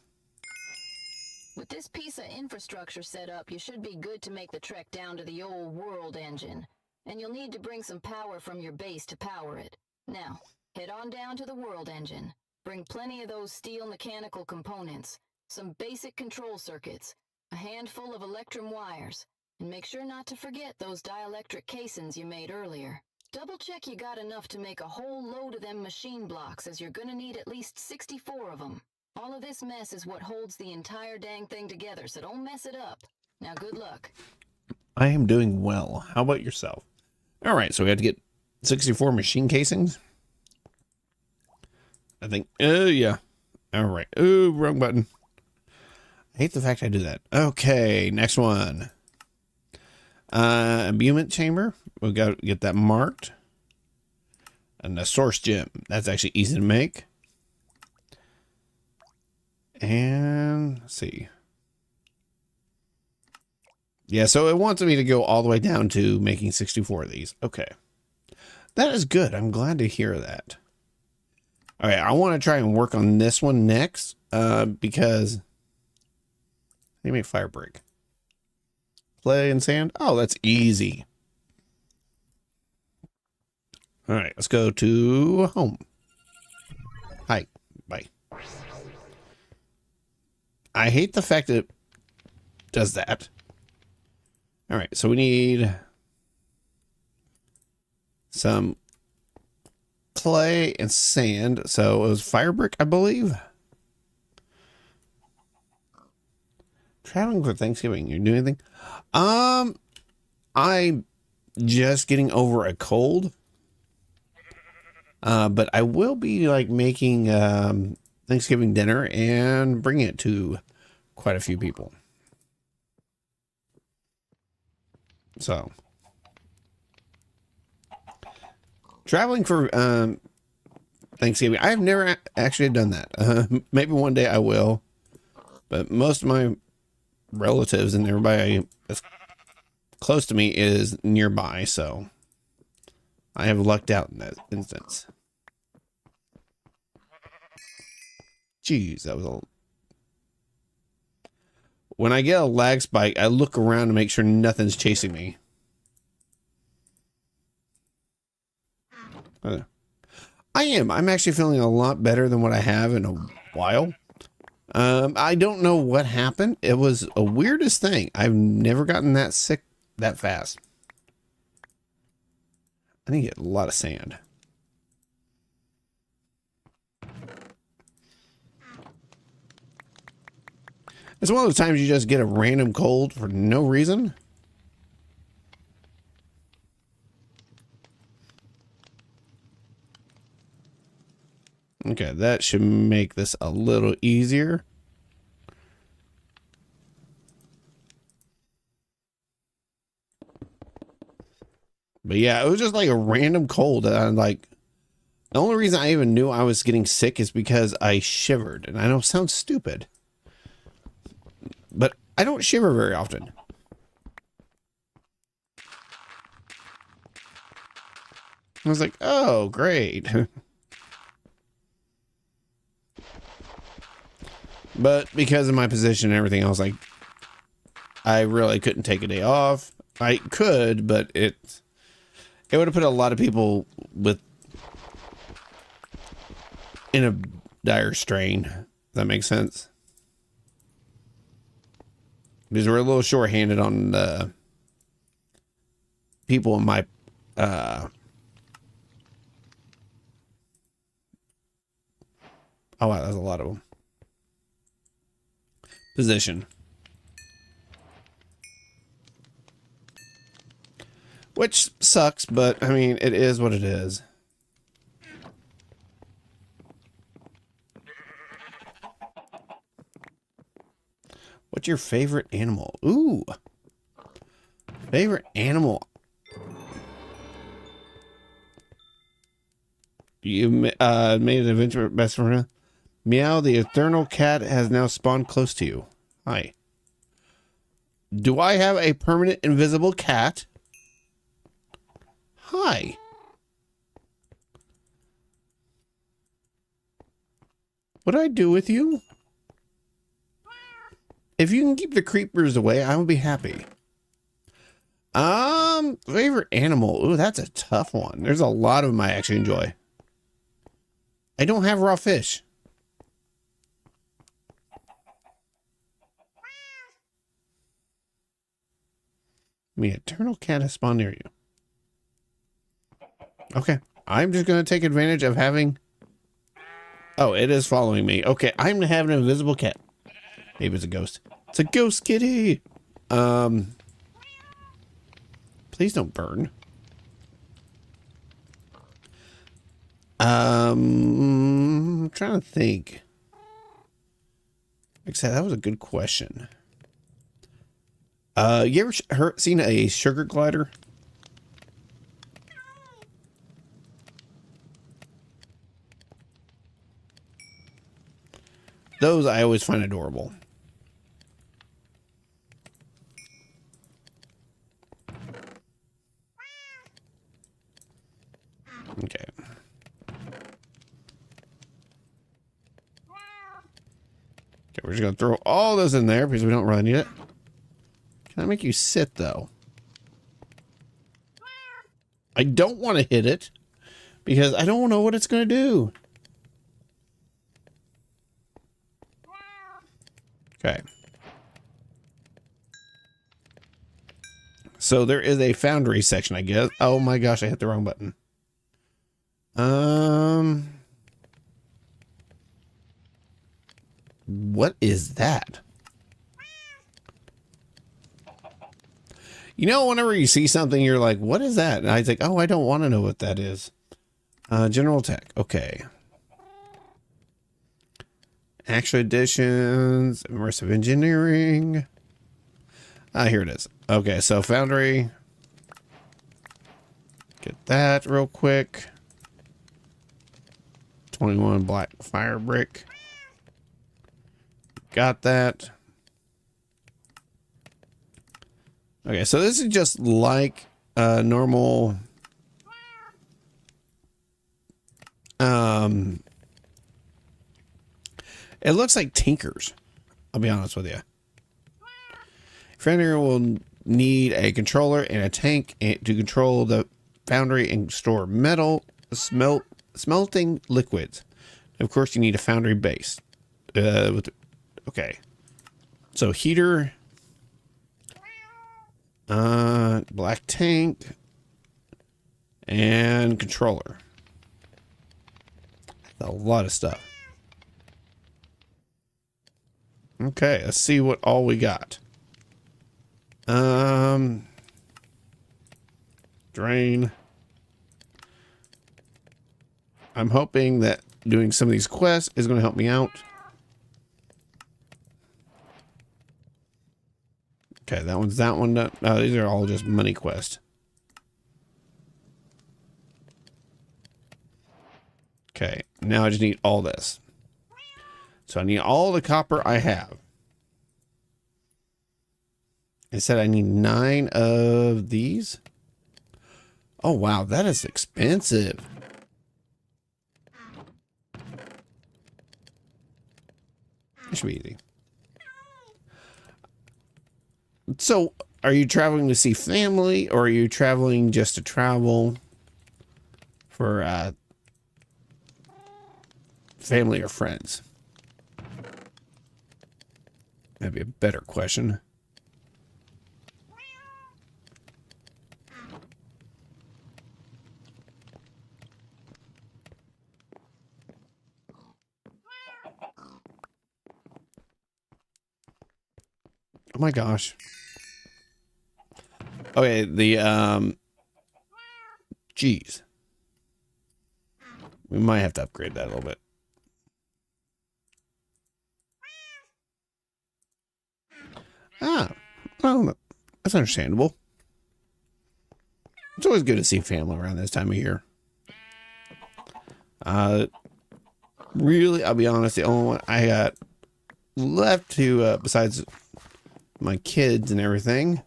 With this piece of infrastructure set up, you should be good to make the trek down to the old world engine. And you'll need to bring some power from your base to power it. Now, head on down to the world engine. Bring plenty of those steel mechanical components, some basic control circuits, a handful of electrum wires, and make sure not to forget those dielectric casings you made earlier. Double check you got enough to make a whole load of them machine blocks, as you're gonna need at least 64 of them. All of this mess is what holds the entire dang thing together, so don't mess it up. Now, good luck.
I am doing well. How about yourself? All right, so we have to get 64 machine casings. I think, yeah. All right. Oh, wrong button. I hate the fact I do that. Okay, next one. Imbuement chamber. We've got to get that marked. And a source gem. That's actually easy to make. And let's see. Yeah, so it wants me to go all the way down to making 64 of these. Okay. That is good. I'm glad to hear that. All right, I want to try and work on this one next, because they make fire brick. Clay and sand. Oh, that's easy. All right, let's go to home. Hi. Bye. I hate the fact that it does that. All right, so we need some clay and sand. So it was fire brick, I believe. Traveling for Thanksgiving. You do anything? I'm just getting over a cold. But I will be like making Thanksgiving dinner and bringing it to quite a few people. So traveling for Thanksgiving. I've never actually done that. Maybe one day I will. But most of my relatives and everybody that's close to me is nearby, so I have lucked out in that instance. Jeez, that was a... When I get a lag spike, I look around to make sure nothing's chasing me. I'm actually feeling a lot better than what I have in a while. I don't know what happened. It was a weirdest thing. I've never gotten that sick that fast. I need to get a lot of sand. It's one of those times you just get a random cold for no reason. Okay, that should make this a little easier. But yeah, it was just like a random cold. I'm like, the only reason I even knew I was getting sick is because I shivered. And I know it sounds stupid, but I don't shiver very often. I was like, oh, great. But because of my position and everything, I was like, I really couldn't take a day off. I could, but it would have put a lot of people in a dire strain. If that makes sense. Because we're a little short-handed on the people in my oh wow, that's a lot of them. Position. Which sucks, but I mean, it is what it is. What's your favorite animal? Ooh. Favorite animal. You made an adventure best friend. Meow, the eternal cat has now spawned close to you. Hi. Do I have a permanent invisible cat? Hi. What do I do with you? If you can keep the creepers away, I will be happy. Favorite animal. Ooh, that's a tough one. There's a lot of them I actually enjoy. I don't have raw fish. I mean, eternal cat has spawned near you. Okay. I'm just going to take advantage of having... Oh, it is following me. Okay, I'm going to have an invisible cat. Maybe it's a ghost. It's a ghost kitty. Please don't burn. I'm trying to think. Like I said, that was a good question. You ever seen a sugar glider? Those I always find adorable. Okay. Okay, we're just going to throw all those in there because we don't really need it. Can I make you sit, though? I don't want to hit it because I don't know what it's going to do. Okay. So there is a foundry section, I guess. Oh my gosh, I hit the wrong button. What is that? You know, whenever you see something, you're like, what is that? And I think, oh, I don't want to know what that is. General Tech. Okay. Action Editions, Immersive Engineering. Here it is. Okay, so Foundry. Get that real quick. 21 black fire brick. Got that. Okay, so this is just like normal. It looks like Tinker's. I'll be honest with you. Foundry will need a controller and a tank to control the foundry and store metal, smelting liquids. Of course, you need a foundry base. Okay. So heater, black tank, and controller. A lot of stuff. Okay, let's see what all we got. Drain. I'm hoping that doing some of these quests is going to help me out. Okay, that one's that one. No, these are all just money quests. Okay, now I just need all this. So I need all the copper I have. It said I need 9 of these. Oh, wow, that is expensive. It should be easy. So, are you traveling to see family, or are you traveling just to travel for family or friends? That'd be a better question. Oh my gosh. Okay, geez. We might have to upgrade that a little bit. Well, that's understandable. It's always good to see family around this time of year. Really, I'll be honest, the only one I got left to, besides my kids and everything,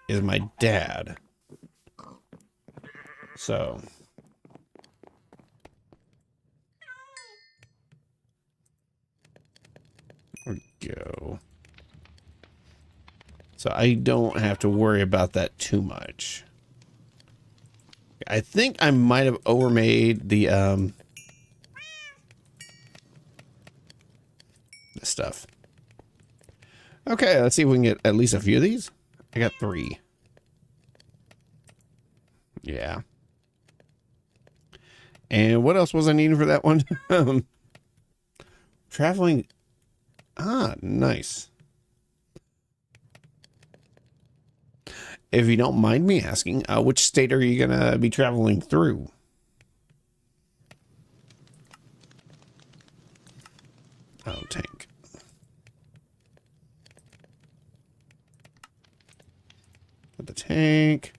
is my dad. So. There we go. So I don't have to worry about that too much. I think I might have overmade the stuff. Okay, let's see if we can get at least a few of these. I got 3. Yeah. And what else was I needing for that one? Traveling. Ah, nice. If you don't mind me asking, which state are you going to be traveling through? Oh, tank. Put the tank.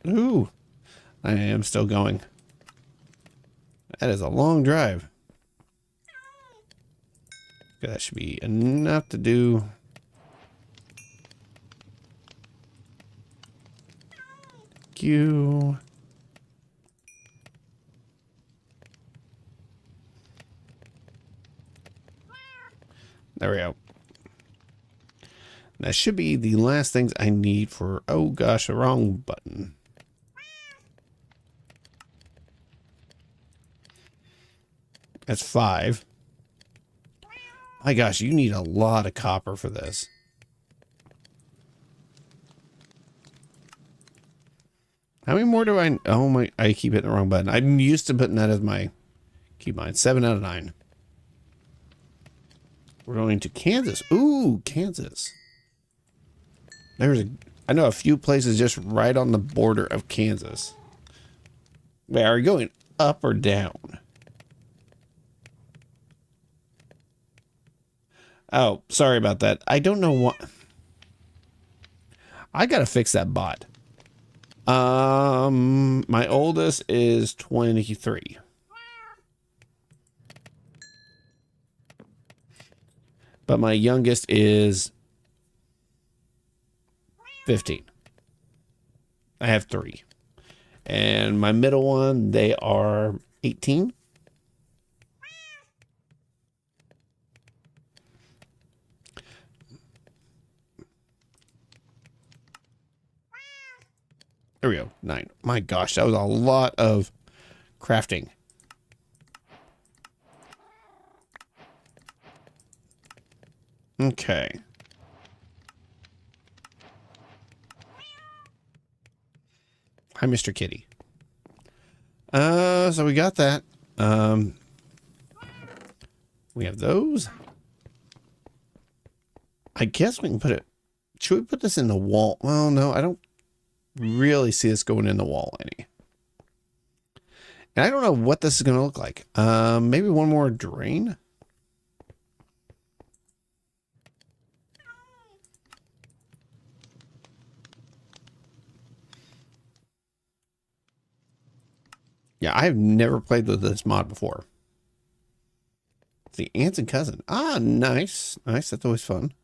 Ooh. I am still going. That is a long drive. Okay, that should be enough to do. You. There we go. That should be the last things I need for, oh gosh, the wrong button. That's 5. My gosh, you need a lot of copper for this. How many more do I... Oh my... I keep hitting the wrong button. I'm used to putting that as my keybind. 7 out of 9. We're going to Kansas. Ooh, Kansas. There's a... I know a few places just right on the border of Kansas. Wait, are you going up or down? Oh, sorry about that. I don't know what... I gotta fix that bot. My oldest is 23. But my youngest is 15. I have 3. And my middle one, they are 18. There we go. 9. My gosh, that was a lot of crafting. Okay. Hi, Mr. Kitty. So we got that. We have those. I guess we can put it... Should we put this in the wall? Well, no, I don't really see this going in the wall any. And I don't know what this is going to look like. Maybe one more drain. Yeah, I've never played with this mod before. The aunts and cousin. Ah, nice. Nice. That's always fun.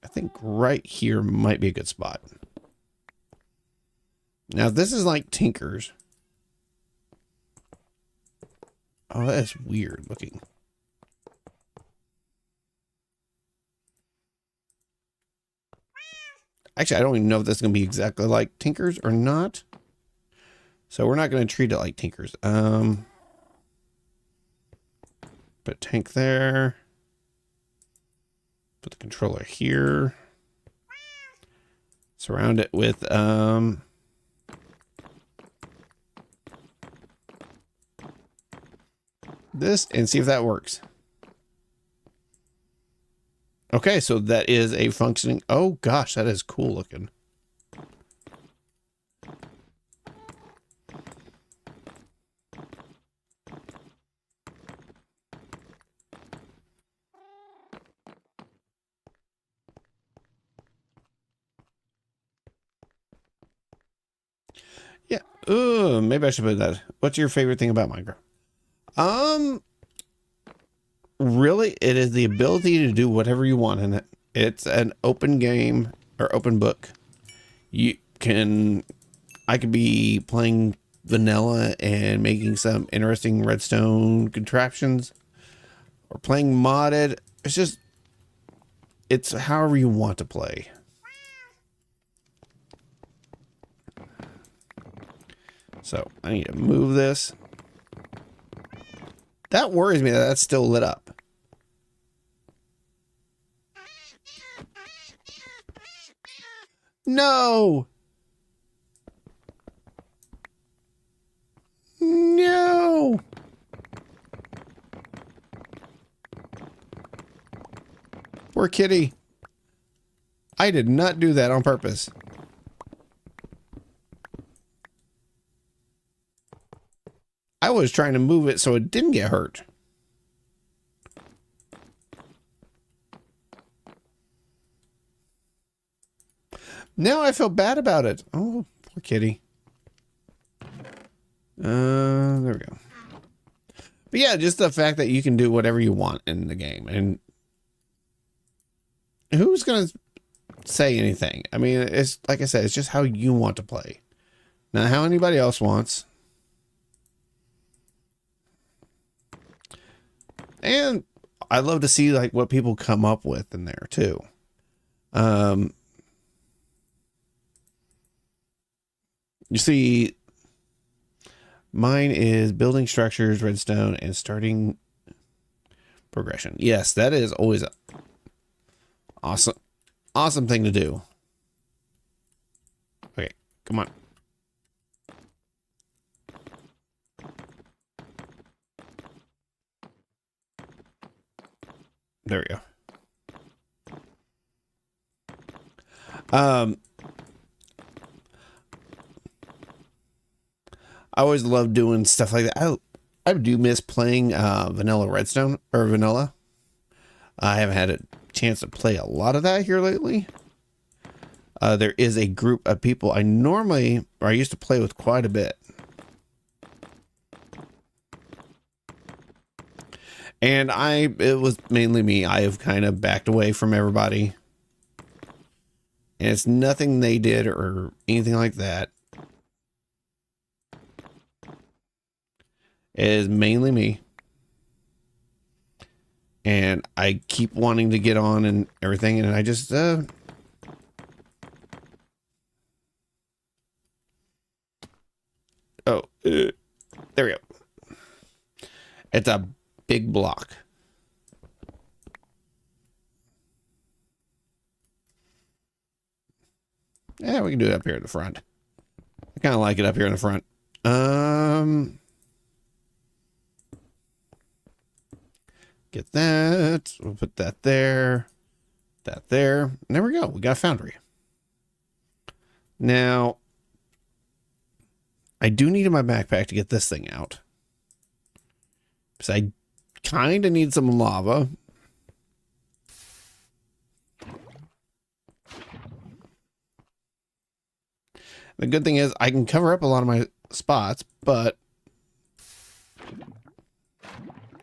I think right here might be a good spot. Now, this is like Tinker's. Oh, that's weird looking. Actually, I don't even know if this is going to be exactly like Tinker's or not. So we're not going to treat it like Tinker's. Put tank there. Put the controller here. Surround it with this and see if that works. Okay, so that is a functioning... Oh gosh, that is cool looking. Ooh, maybe I should put that. What's your favorite thing about Minecraft? Really, it is the ability to do whatever you want in it. It's an open game or open book. I could be playing vanilla and making some interesting redstone contraptions, or playing modded. It's however you want to play. So I need to move this. That worries me that that's still lit up. No! No! Poor kitty. I did not do that on purpose. I was trying to move it so it didn't get hurt. Now I feel bad about it. Oh, poor kitty. There we go. But yeah, just the fact that you can do whatever you want in the game. And who's going to say anything? I mean, it's like I said, it's just how you want to play. Not how anybody else wants. And I love to see like what people come up with in there too. You see, mine is building structures, redstone, and starting progression. Yes, that is always a awesome thing to do. Okay, come on. There we go. I always love doing stuff like that. I do miss playing vanilla redstone or vanilla. I haven't had a chance to play a lot of that here lately. There is a group of people I used to play with quite a bit. And it was mainly me. I have kind of backed away from everybody. And it's nothing they did or anything like that. It is mainly me. And I keep wanting to get on and everything. And I just, there we go. It's a big block. Yeah, we can do it up here in the front. I kind of like it up here in the front. Get that. We'll put that there. That there. And there we go. We got a foundry. Now, I do need in my backpack to get this thing out. Because I kind of need some lava. The good thing is I can cover up a lot of my spots, but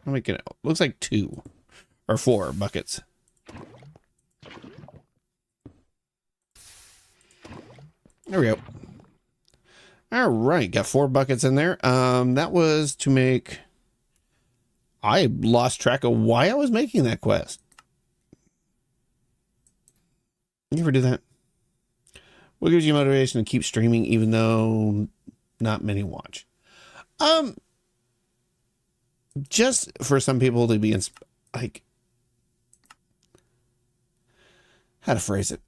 I'm making it looks like 2 or 4 buckets. There we go. All right, got 4 buckets in there. That was to make. I lost track of why I was making that quest. You ever do that? What gives you motivation to keep streaming even though not many watch? Just for some people to be like, how to phrase it.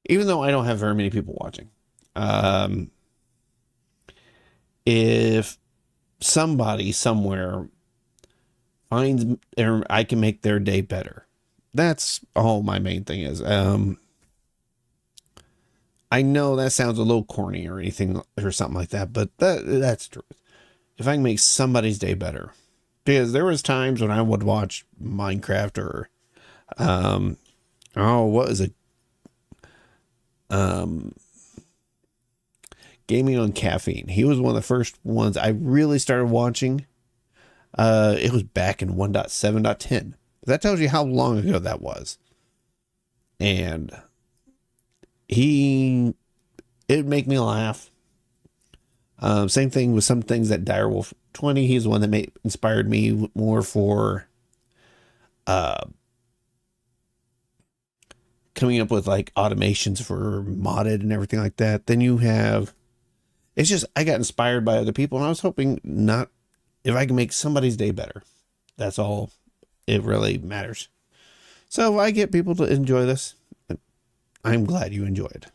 Even though I don't have very many people watching. If somebody somewhere finds, or I can make their day better. That's all my main thing is. I know that sounds a little corny or anything or something like that, but that's true. If I can make somebody's day better, because there was times when I would watch Minecraft or, what is it? Gaming on Caffeine. He was one of the first ones I really started watching. It was back in 1.7.10. That tells you how long ago that was. And it would make me laugh. Same thing with some things that Direwolf 20. He's the one that inspired me more for coming up with like automations for modded and everything like that. Then you have, it's just, I got inspired by other people, and I was hoping if I can make somebody's day better. That's all it really matters. So I get people to enjoy this. I'm glad you enjoyed.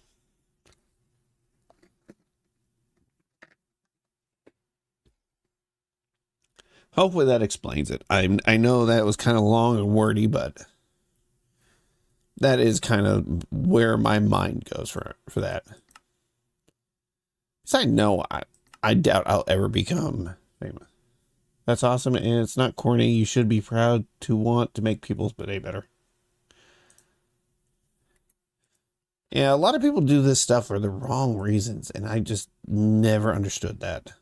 Hopefully that explains it. I know that was kind of long and wordy, but that is kind of where my mind goes for that. So I know I doubt I'll ever become famous. That's awesome, and it's not corny. You should be proud to want to make people's day better. Yeah, a lot of people do this stuff for the wrong reasons, and I just never understood that.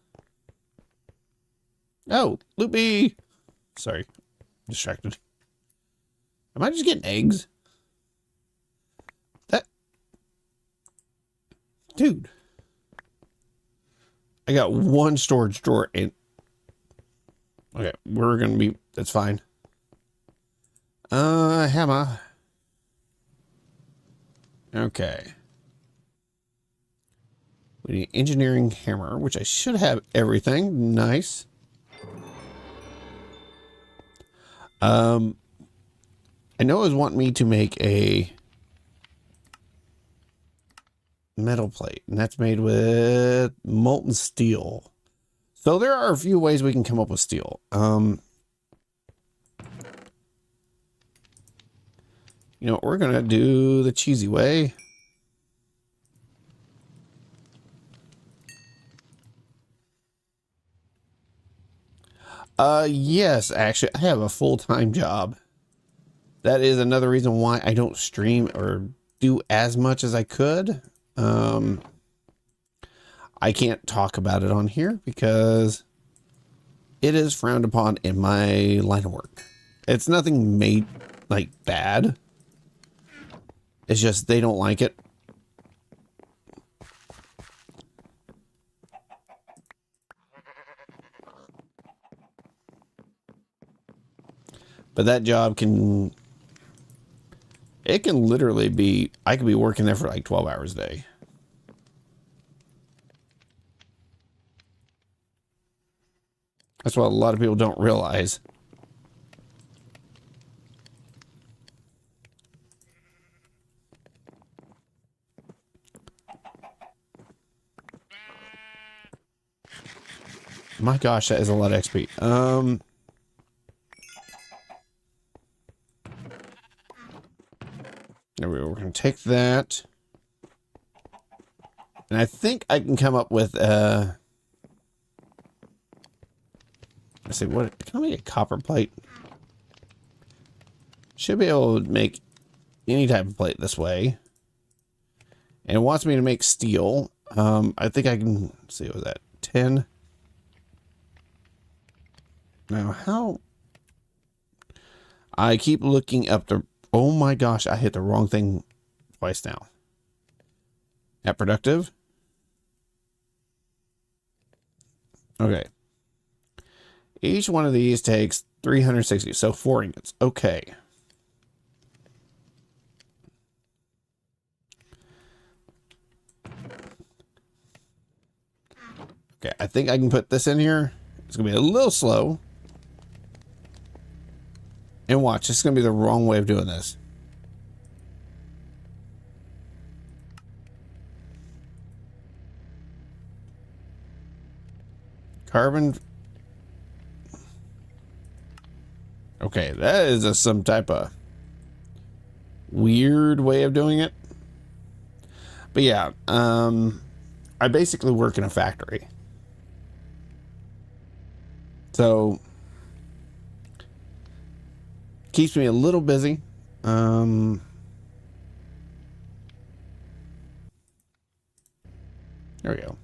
Oh, Loopy! Sorry, distracted. Am I just getting eggs? Dude. I got one storage drawer in. Okay, that's fine. Hammer. Okay. We need engineering hammer, which I should have everything. Nice. I know it was wanting me to make a metal plate, and that's made with molten steel. So there are a few ways we can come up with steel. You know, we're gonna do the cheesy way. Yes, actually, I have a full-time job. That is another reason why I don't stream or do as much as I could. I can't talk about it on here because it is frowned upon in my line of work. It's nothing made like bad. It's just they don't like it. But that job can literally be, I could be working there for like 12 hours a day. That's what a lot of people don't realize. My gosh, that is a lot of XP. There we go. We're going to take that. And I think I can come up with, let's see, what, can I make a copper plate? Should be able to make any type of plate this way. And it wants me to make steel. I think I can, let's see, what was that? 10. Now, how? I keep looking up the, oh my gosh, I hit the wrong thing twice now. At productive. Okay. Each one of these takes 360, so 4 ingots. Okay. Okay, I think I can put this in here. It's going to be a little slow. And watch, this is going to be the wrong way of doing this. Carbon. Okay, that is some type of weird way of doing it. But yeah, I basically work in a factory. So keeps me a little busy. There we go.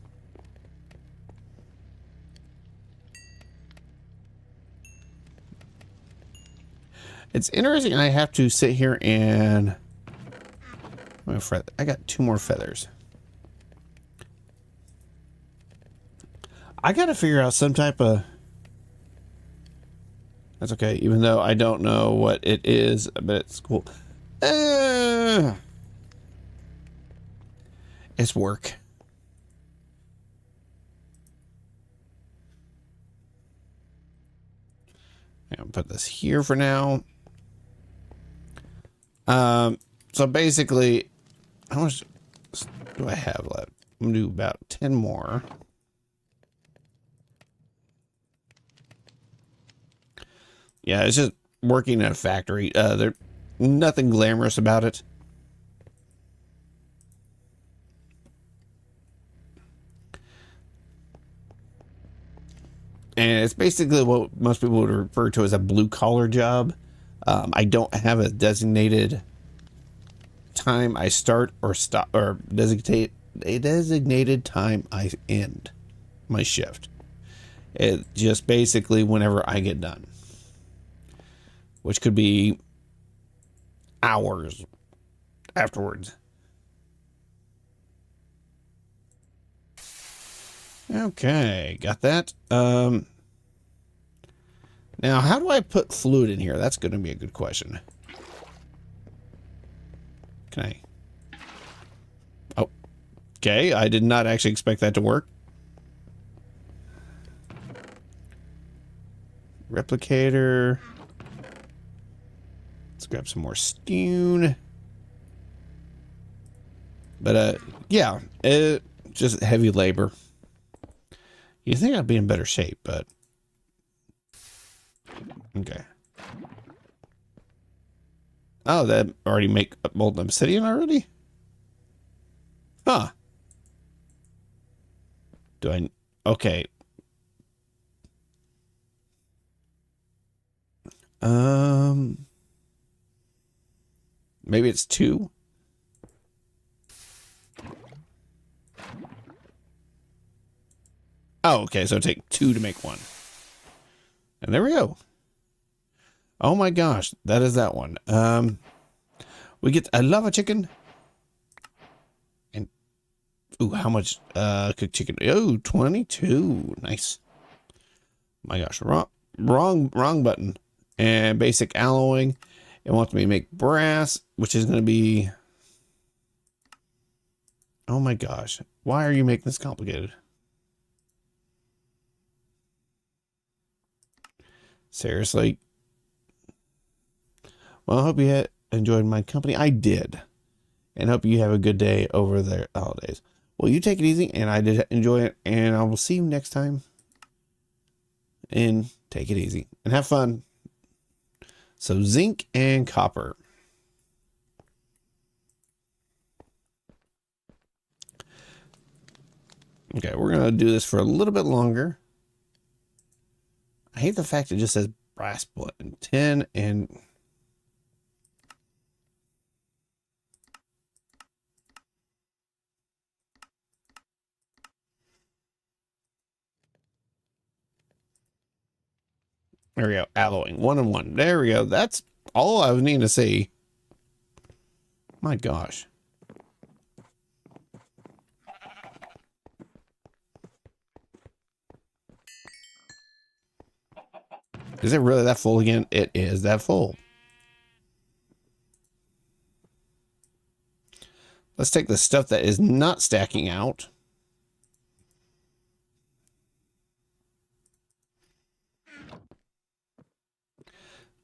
It's interesting. I have to sit here and I got 2 more feathers. I got to figure out some type of. That's okay, even though I don't know what it is, but it's cool. It's work. I'll put this here for now. So basically, how much do I have left? I'm gonna do about 10 more. Yeah, it's just working in a factory. There's nothing glamorous about it. And it's basically what most people would refer to as a blue collar job. I don't have a designated time I start or stop, or designate a designated time I end my shift. It just basically whenever I get done, which could be hours afterwards. Okay, got that. Now, how do I put fluid in here? That's going to be a good question. Can I? Oh, okay. I did not actually expect that to work. Replicator. Let's grab some more stone. But, yeah, just heavy labor. You think I'd be in better shape, but okay. Oh, that already make molten obsidian already? Huh. Do I? Okay. Maybe it's 2. Oh, okay. So take 2 to make 1. And there we go. Oh my gosh, that is that one. We get a lava chicken. And ooh, how much cooked chicken? Oh, 22. Nice. My gosh, wrong button. And basic alloying. It wants me to make brass, which is going to be. Oh my gosh, why are you making this complicated? Seriously. Well, I hope you enjoyed my company. I did. And hope you have a good day over the holidays. Well, you take it easy, and I did enjoy it. And I will see you next time. And take it easy. And have fun. So, zinc and copper. Okay, we're going to do this for a little bit longer. I hate the fact it just says brass button 10 and... There we go. Alloying 1 and 1. There we go. That's all I was needing to see. My gosh. Is it really that full again? It is that full. Let's take the stuff that is not stacking out.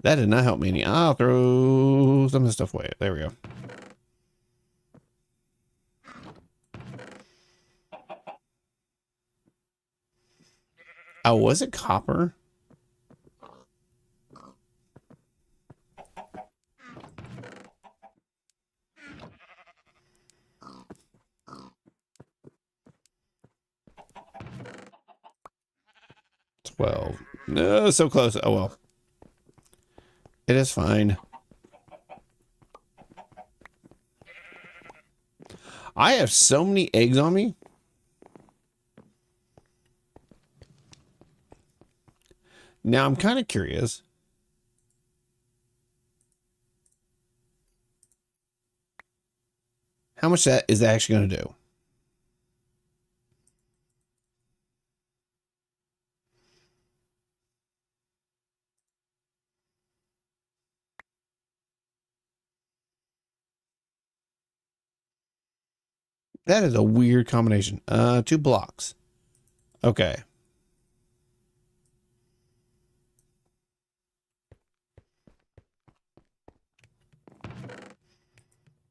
That did not help me any. I'll throw some of the stuff away. There we go. Oh, was it copper? No, so close. Oh well. It is fine. I have so many eggs on me. Now I'm kind of curious. how much that is actually going to do. That is a weird combination. 2 blocks. Okay.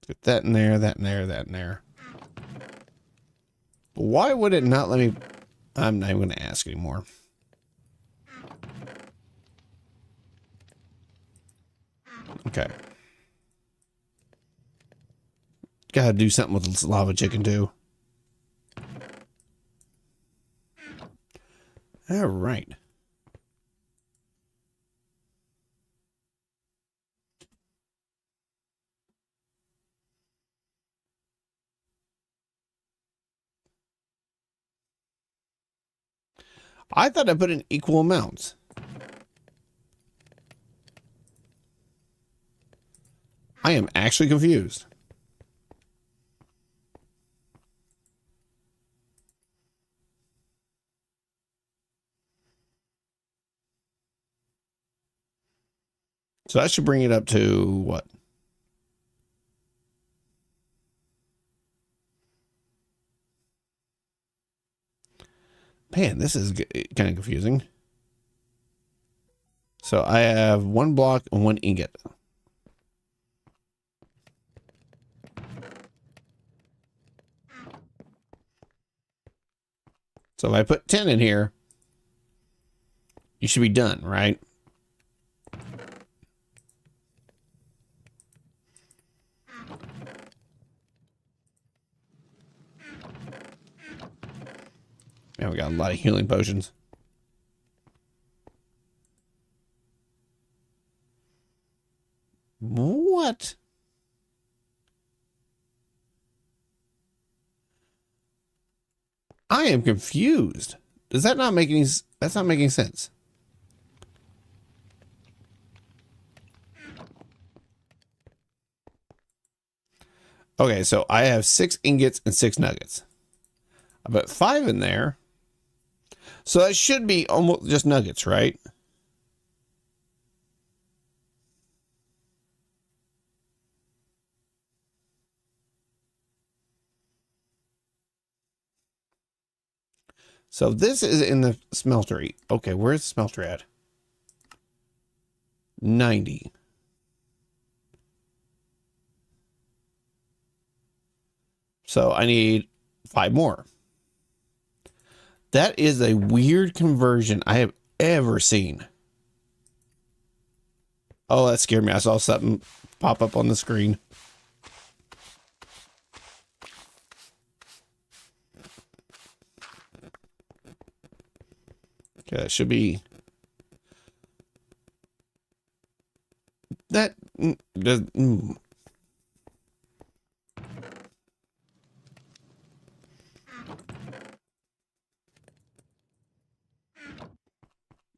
Get that in there, that in there, that in there. Why would it not let me? I'm not even going to ask anymore. Okay. Gotta do something with this lava chicken too. All right. I thought I put in equal amounts. I am actually confused. So that should bring it up to what? Man, this is kind of confusing. So I have 1 block and 1 ingot. So if I put 10 in here, you should be done, right? Man, we got a lot of healing potions. What? I am confused. Does that not make any? That's not making sense. Okay, so I have 6 ingots and 6 nuggets. I put 5 in there. So that should be almost just nuggets, right? So this is in the smeltery. Okay, where's the smelter at? 90. So I need 5 more. That is a weird conversion I have ever seen. Oh, that scared me. I saw something pop up on the screen. Okay, that should be... That does...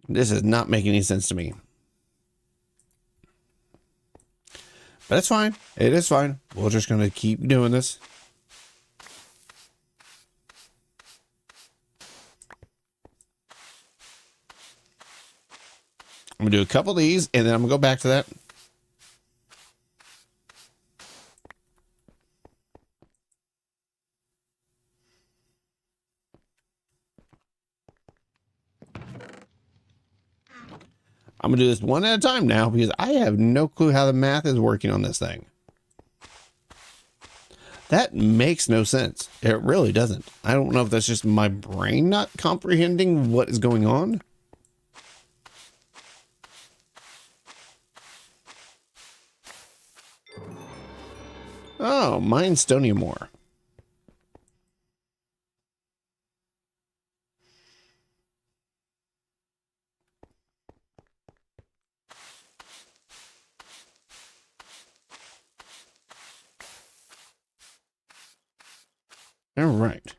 This is not making any sense to me. But it's fine. It is fine. We're just going to keep doing this. I'm going to do a couple of these, and then I'm going to go back to that. I'm going to do this one at a time now because I have no clue how the math is working on this thing. That makes no sense. It really doesn't. I don't know if that's just my brain not comprehending what is going on. Oh, mine's stonium ore. All right.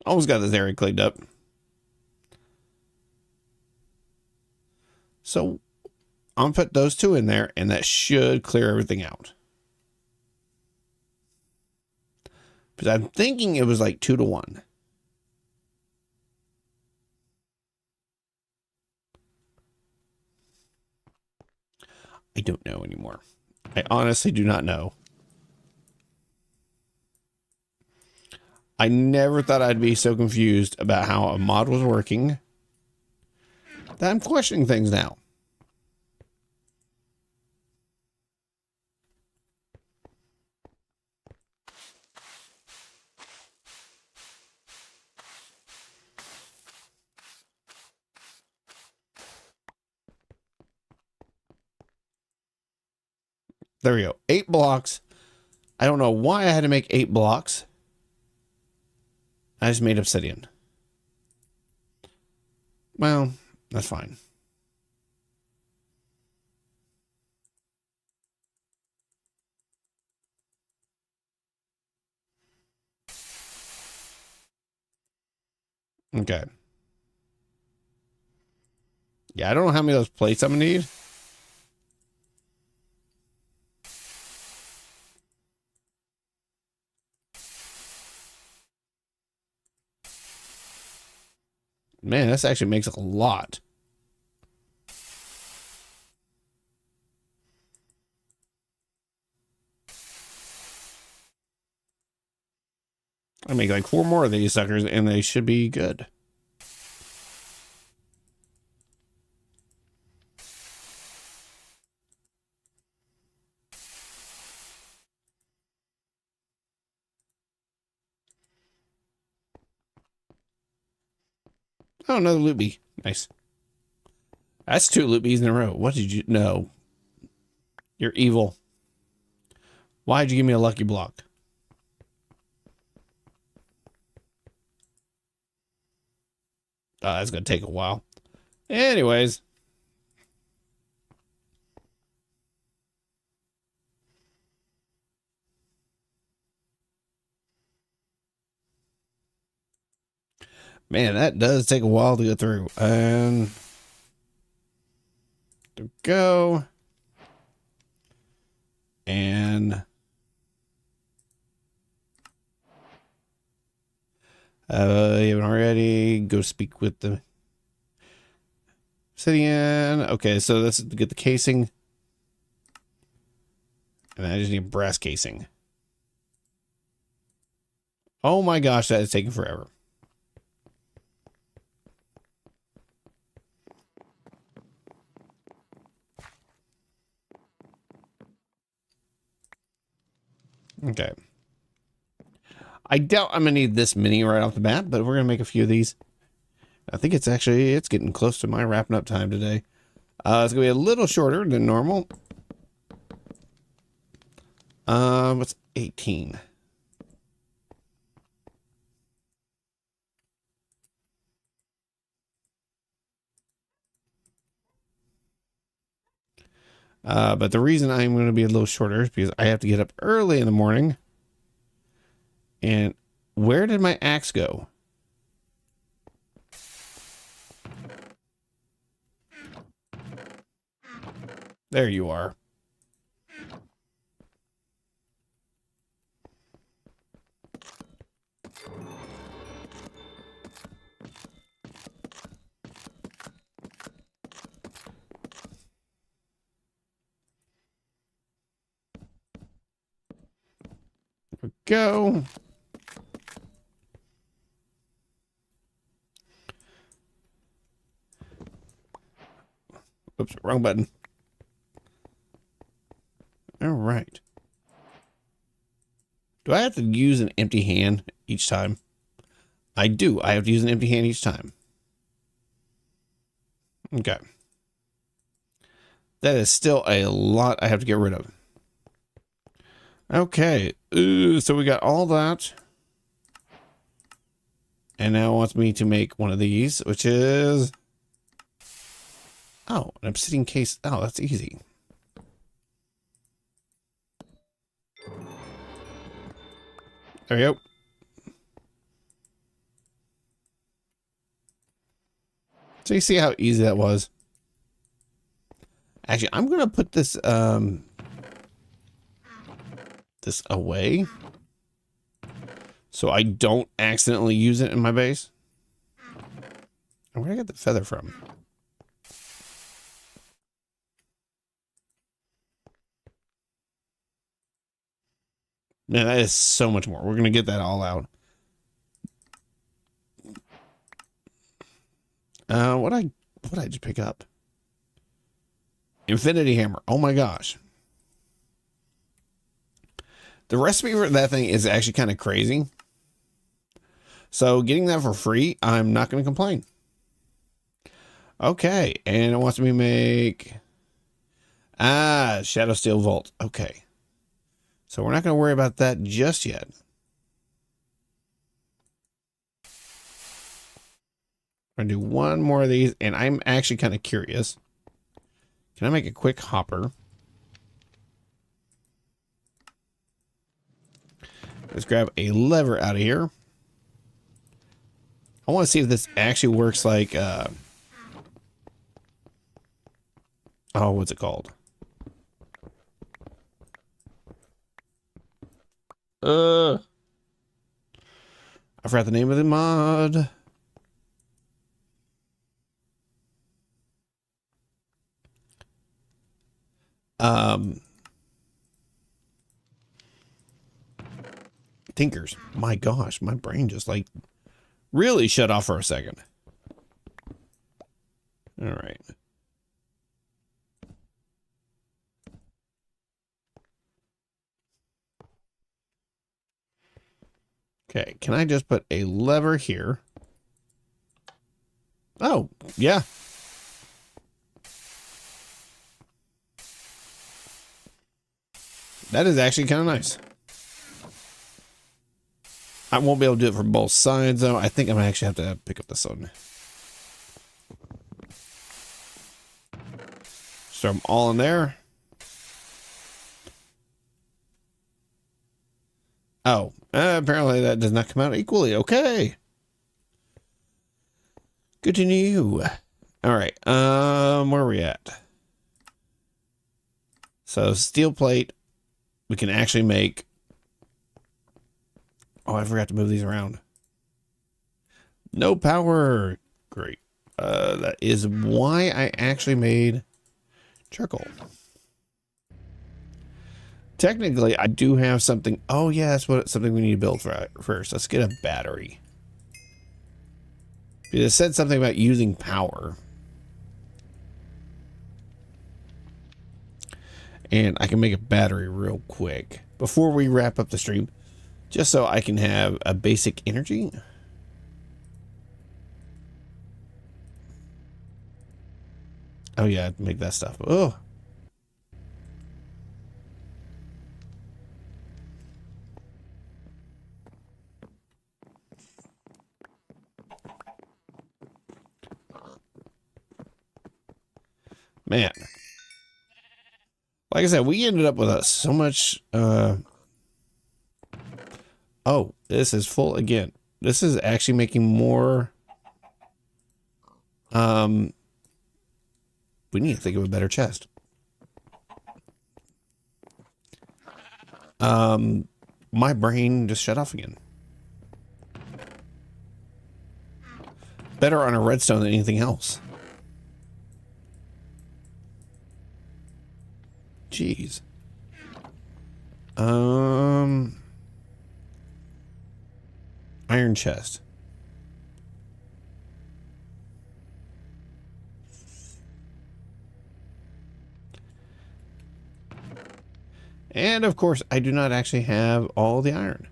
Almost got this area cleaned up. So I'm gonna put those two in there, and that should clear everything out. Because I'm thinking it was like 2-to-1. I don't know anymore. I honestly do not know. I never thought I'd be so confused about how a mod was working that I'm questioning things now. There we go. 8 blocks. I don't know why I had to make 8 blocks. I just made obsidian. Well, that's fine. Okay. Yeah, I don't know how many of those plates I'm gonna need. Man, this actually makes a lot. I make like 4 more of these suckers and they should be good. Oh, another loot bee. Nice. That's 2 loot bees in a row. What did you know? You're evil. Why'd you give me a lucky block? Oh, that's gonna take a while. Anyways. Man, that does take a while to get through. And to go. And you haven't already. Go speak with the obsidian. Okay, so let's get the casing. And I just need brass casing. Oh my gosh, that is taking forever. Okay. I doubt I'm gonna need this many right off the bat, but we're gonna make a few of these. I think it's getting close to my wrapping up time today. It's gonna be a little shorter than normal. What's 18? But the reason I'm going to be a little shorter is because I have to get up early in the morning. And where did my axe go? There you are. There we go. Oops, wrong button. All right. Do I have to use an empty hand each time? I do. I have to use an empty hand each time. Okay. That is still a lot I have to get rid of. Okay. So we got all that. And now it wants me to make one of these, which is... Oh, an obsidian case. Oh, that's easy. There we go. So you see how easy that was? Actually, I'm going to put this, this away so I don't accidentally use it in my base. Where did I get the feather from? Man, that is so much more. We're going to get that all out. What I just pick up? Infinity hammer. Oh my gosh. The recipe for that thing is actually kind of crazy. So getting that for free, I'm not going to complain. Okay, and it wants me to make Shadow Steel Vault. Okay. So we're not going to worry about that just yet. I'm going to do one more of these, and I'm actually kind of curious. Can I make a quick hopper? Let's grab a lever out of here. I want to see if this actually works like, oh, what's it called? I forgot the name of the mod. Tinkers. My gosh, my brain just like really shut off for a second. All right. Okay, can I just put a lever here? Oh, yeah. That is actually kind of nice. I won't be able to do it from both sides, though. I think I'm going to actually have to pick up this one. So I'm all in there. Oh, apparently that does not come out equally. Okay. Good to know. All right. Where are we at? So steel plate, we can actually make. Oh, I forgot to move these around. No power. Great. That is why I actually made charcoal. Technically, I do have something. Oh, yeah, that's something we need to build first. Let's get a battery. Because it said something about using power. And I can make a battery real quick before we wrap up the stream. Just so I can have a basic energy. Oh, yeah, make that stuff. Oh. Man. Like I said, we ended up with so much... Oh, this is full again. This is actually making more... We need to think of a better chest. My brain just shut off again. Better on a redstone than anything else. Jeez. Iron chest. And of course, I do not actually have all the iron.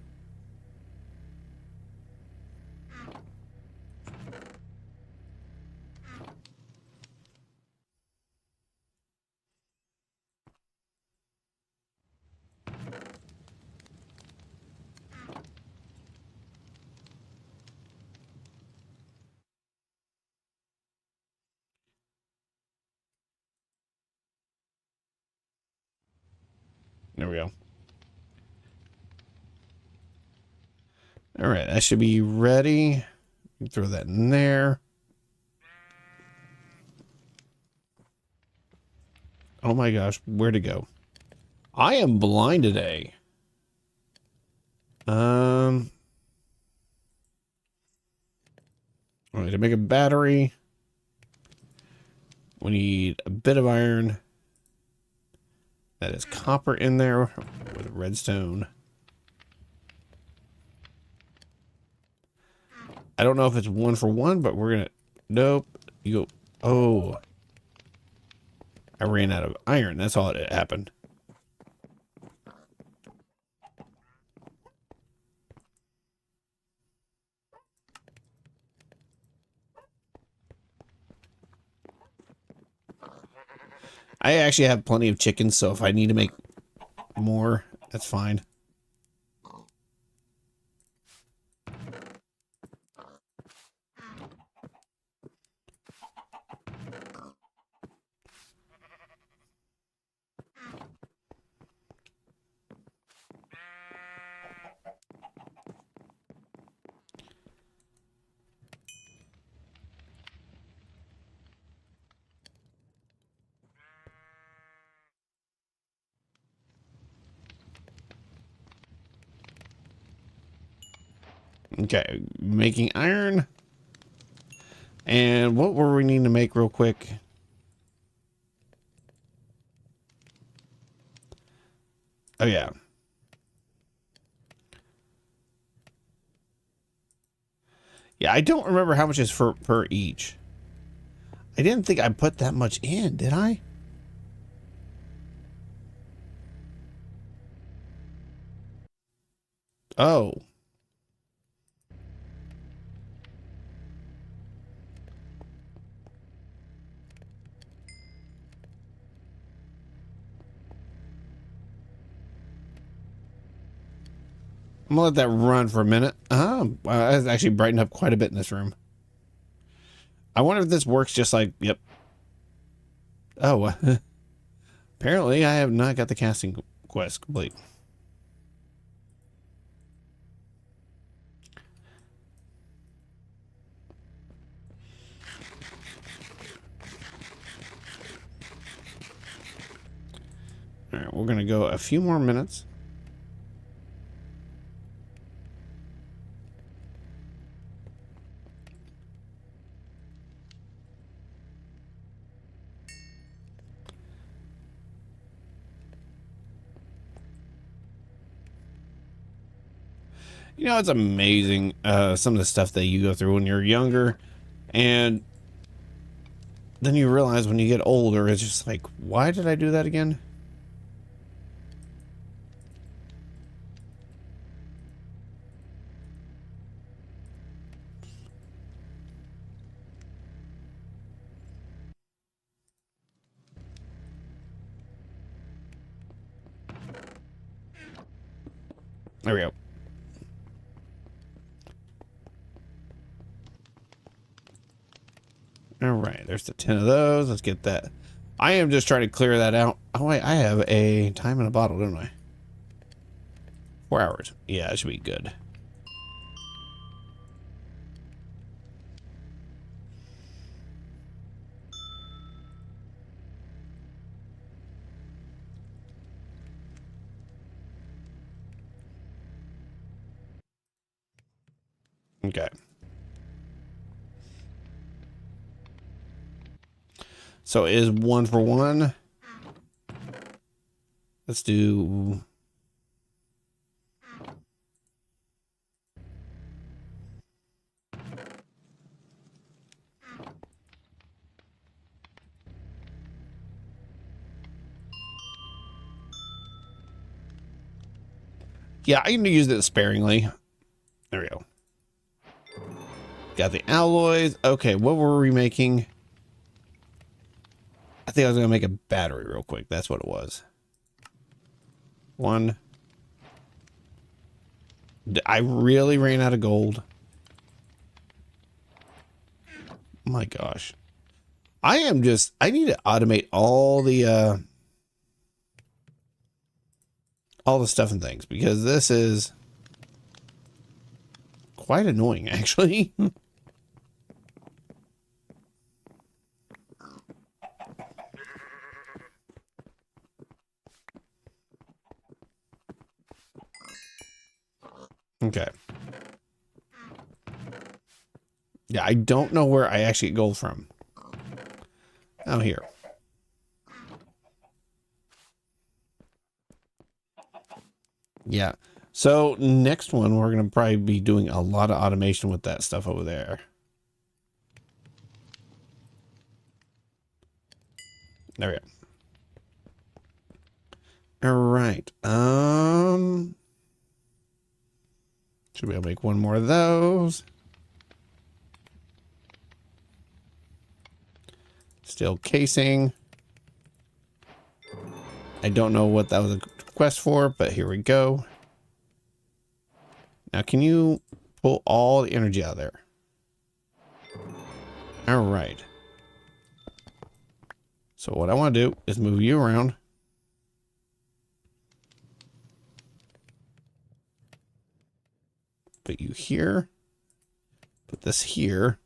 There we go. All right, that should be ready. Throw that in there. Oh my gosh, where'd it go? I am blind today. All right, to make a battery, we need a bit of iron. That is copper in there with redstone. I don't know if it's 1 for 1, but we're gonna. Nope. You go. Oh, I ran out of iron. That's all it happened. I actually have plenty of chickens, so if I need to make more, that's fine. Okay, making iron. And what were we needing to make real quick? Oh, yeah. Yeah, I don't remember how much is for per each. I didn't think I put that much in, did I? Oh. I'm gonna let that run for a minute. It's actually brightened up quite a bit in this room. I wonder if this works just like, yep. Oh, apparently I have not got the casting quest complete. All right, we're gonna go a few more minutes. You know, it's amazing some of the stuff that you go through when you're younger, and then you realize when you get older, it's just like, why did I do that again? There we go. All right, there's the 10 of those. Let's get that. I am just trying to clear that out. Oh, wait, I have a time in a bottle, don't I? 4 hours. Yeah, that should be good. Okay. So is 1 for 1. Let's do... Yeah, I can use it sparingly. There we go. Got the alloys. Okay, what were we making? I think I was going to make a battery real quick. That's what it was. 1. I really ran out of gold. Oh my gosh. I need to automate all the stuff and things, because this is quite annoying, actually. Okay. Yeah, I don't know where I actually get gold from. Oh, here. Yeah. So next one, we're going to probably be doing a lot of automation with that stuff over there. There we go. All right. Should be able to make one more of those. Steel casing. I don't know what that was a quest for, but here we go. Now, can you pull all the energy out of there? All right. So what I want to do is move you around. Put you here. Put this here.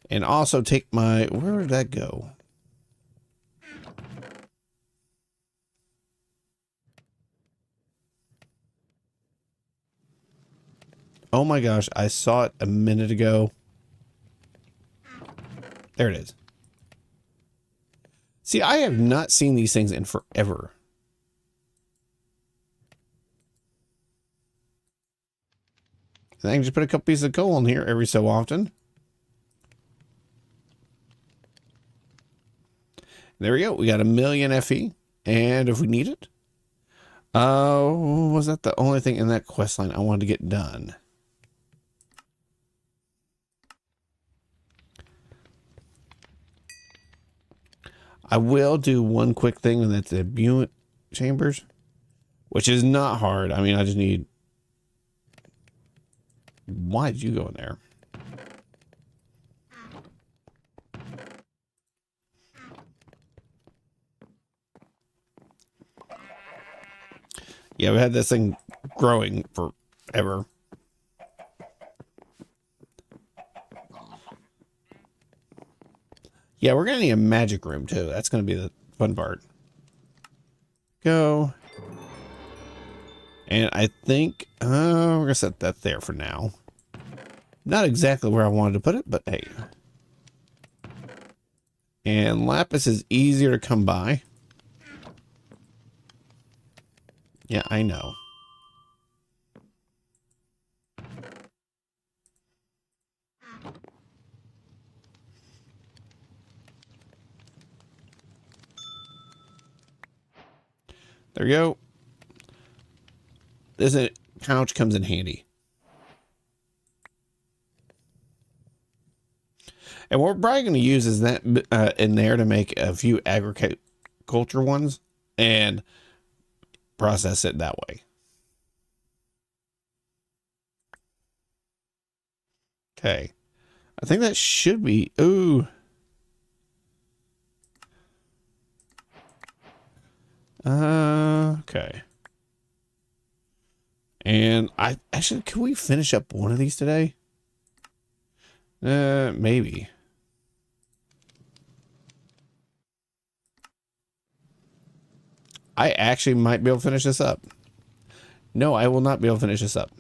And also take my... Where did that go? Oh my gosh, I saw it a minute ago. There it is. See, I have not seen these things in forever. I can just put a couple pieces of coal in here every so often. There we go. We got 1,000,000 FE. And if we need it. Was that the only thing in that quest line I wanted to get done? I will do one quick thing, and that's the Butte chambers, which is not hard. I mean, I just need... Why did you go in there? Yeah, we had this thing growing forever. Yeah, we're going to need a magic room, too. That's going to be the fun part. Go. And I think we're going to set that there for now. Not exactly where I wanted to put it, but hey. And lapis is easier to come by. Yeah, I know. There we go. This pouch comes in handy. And what we're probably going to use is that in there to make a few agriculture ones and process it that way. Okay. I think that should be... Ooh. Okay. And I actually, can we finish up one of these today? Maybe. I actually might be able to finish this up. No, I will not be able to finish this up.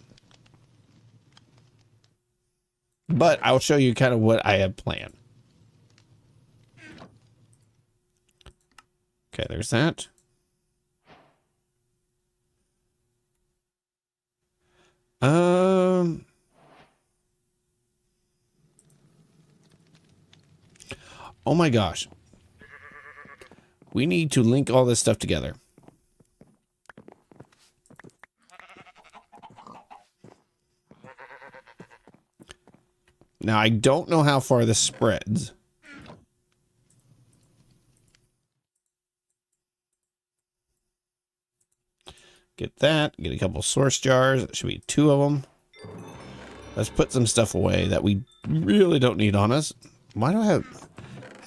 But I'll show you kind of what I have planned. Okay, there's that. Oh my gosh. We need to link all this stuff together. Now, I don't know how far this spreads. Get that. Get a couple source jars. It should be 2 of them. Let's put some stuff away that we really don't need on us. Why do I have...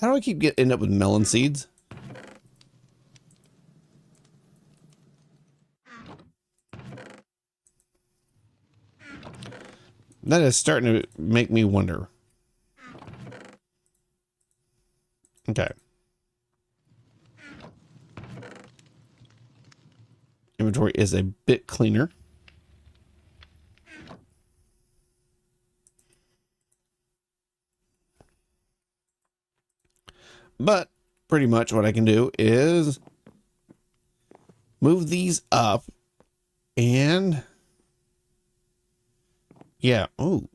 How do I keep end up with melon seeds? That is starting to make me wonder. Okay. Inventory is a bit cleaner. But pretty much what I can do is move these up and yeah. Oh,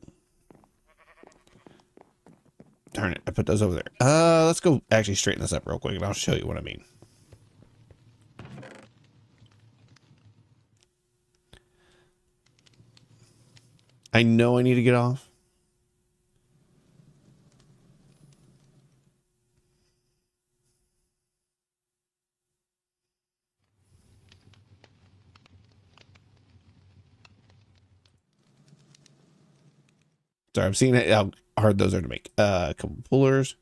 darn it. I put those over there. Let's go actually straighten this up real quick and I'll show you what I mean. I know I need to get off. Sorry, I'm seeing how hard those are to make. A couple pullers.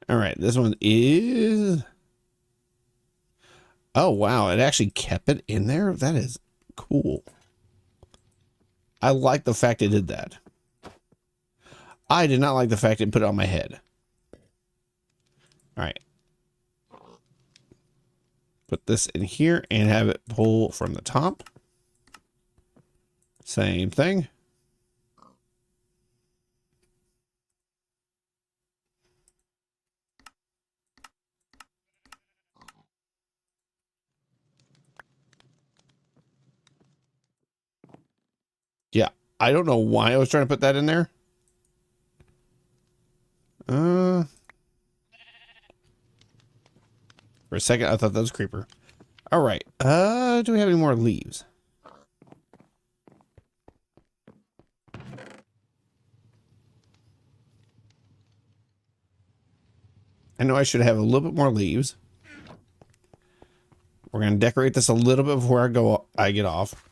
All right, this one is... Oh, wow, it actually kept it in there? That is cool. I like the fact it did that. I did not like the fact it put it on my head. All right. Put this in here and have it pull from the top. Same thing. Yeah, I don't know why I was trying to put that in there. For a second, I thought that was a creeper. All right. Do we have any more leaves? I know I should have a little bit more leaves. We're going to decorate this a little bit before I get off.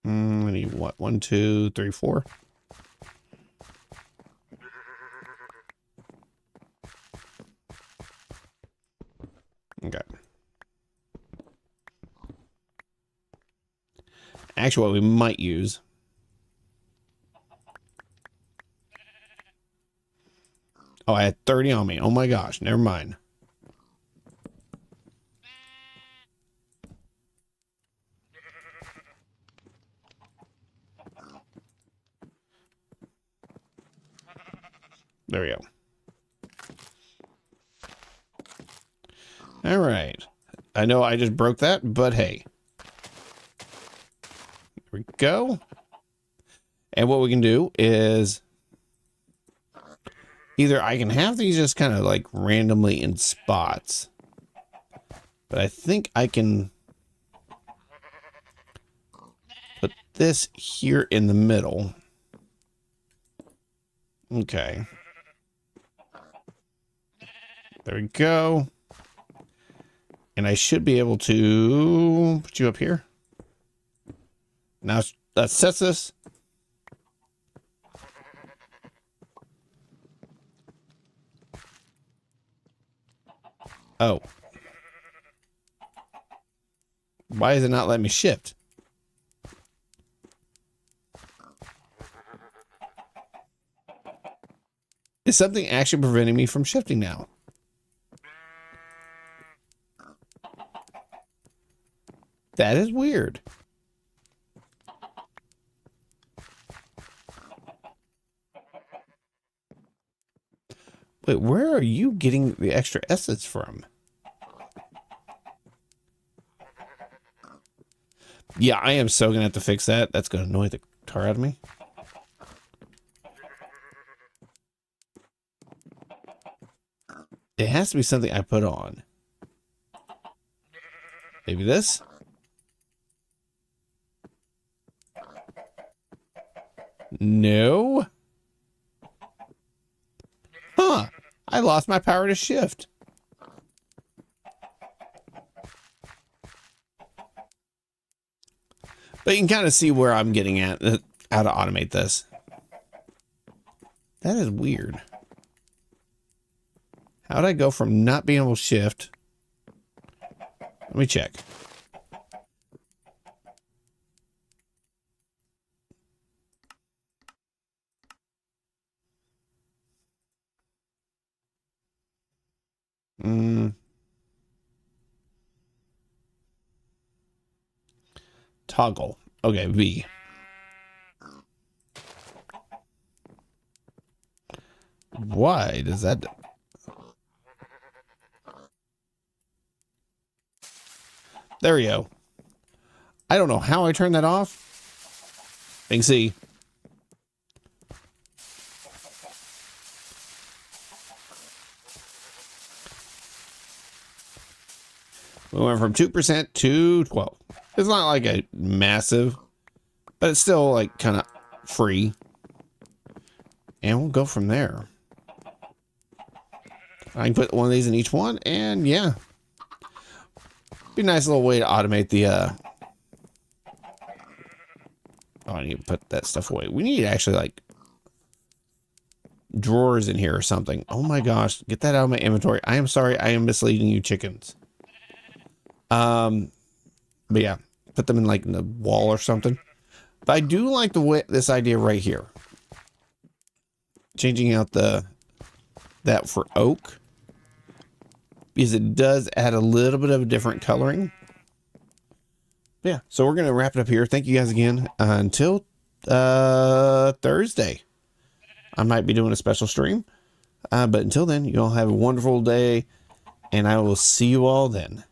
I need what? 1, 2, 3, 4. Okay. Actually, what we might use. Oh, I had 30 on me. Oh my gosh. Never mind. There we go. All right. I know I just broke that, but hey. There we go. And what we can do is either I can have these just kind of like randomly in spots, but I think I can put this here in the middle. Okay. There we go. And I should be able to put you up here. Now that sets this. Oh. Why is it not letting me shift? Is something actually preventing me from shifting now? That is weird. Wait, where are you getting the extra essence from? Yeah, I am so gonna have to fix that. That's gonna annoy the tar out of me. It has to be something I put on. Maybe this? No. Huh. I lost my power to shift. But you can kind of see where I'm getting at, how to automate this. That is weird. How'd I go from not being able to shift? Let me check. Toggle. Okay, V. Why does that... There we go. I don't know how I turned that off. You can see. We went from 2% to 12. It's not like a massive, but it's still like kind of free. And we'll go from there. I can put one of these in each one, and yeah. Be a nice little way to automate the, oh, I need to put that stuff away. We need actually like drawers in here or something. Oh my gosh, get that out of my inventory. I am sorry, I am misleading you chickens. But yeah, put them in like in the wall or something. But I do like the way this idea right here. Changing out that for oak, because it does add a little bit of a different coloring. Yeah, so we're gonna wrap it up here. Thank you guys again. Until Thursday, I might be doing a special stream. But until then, you all have a wonderful day, and I will see you all then.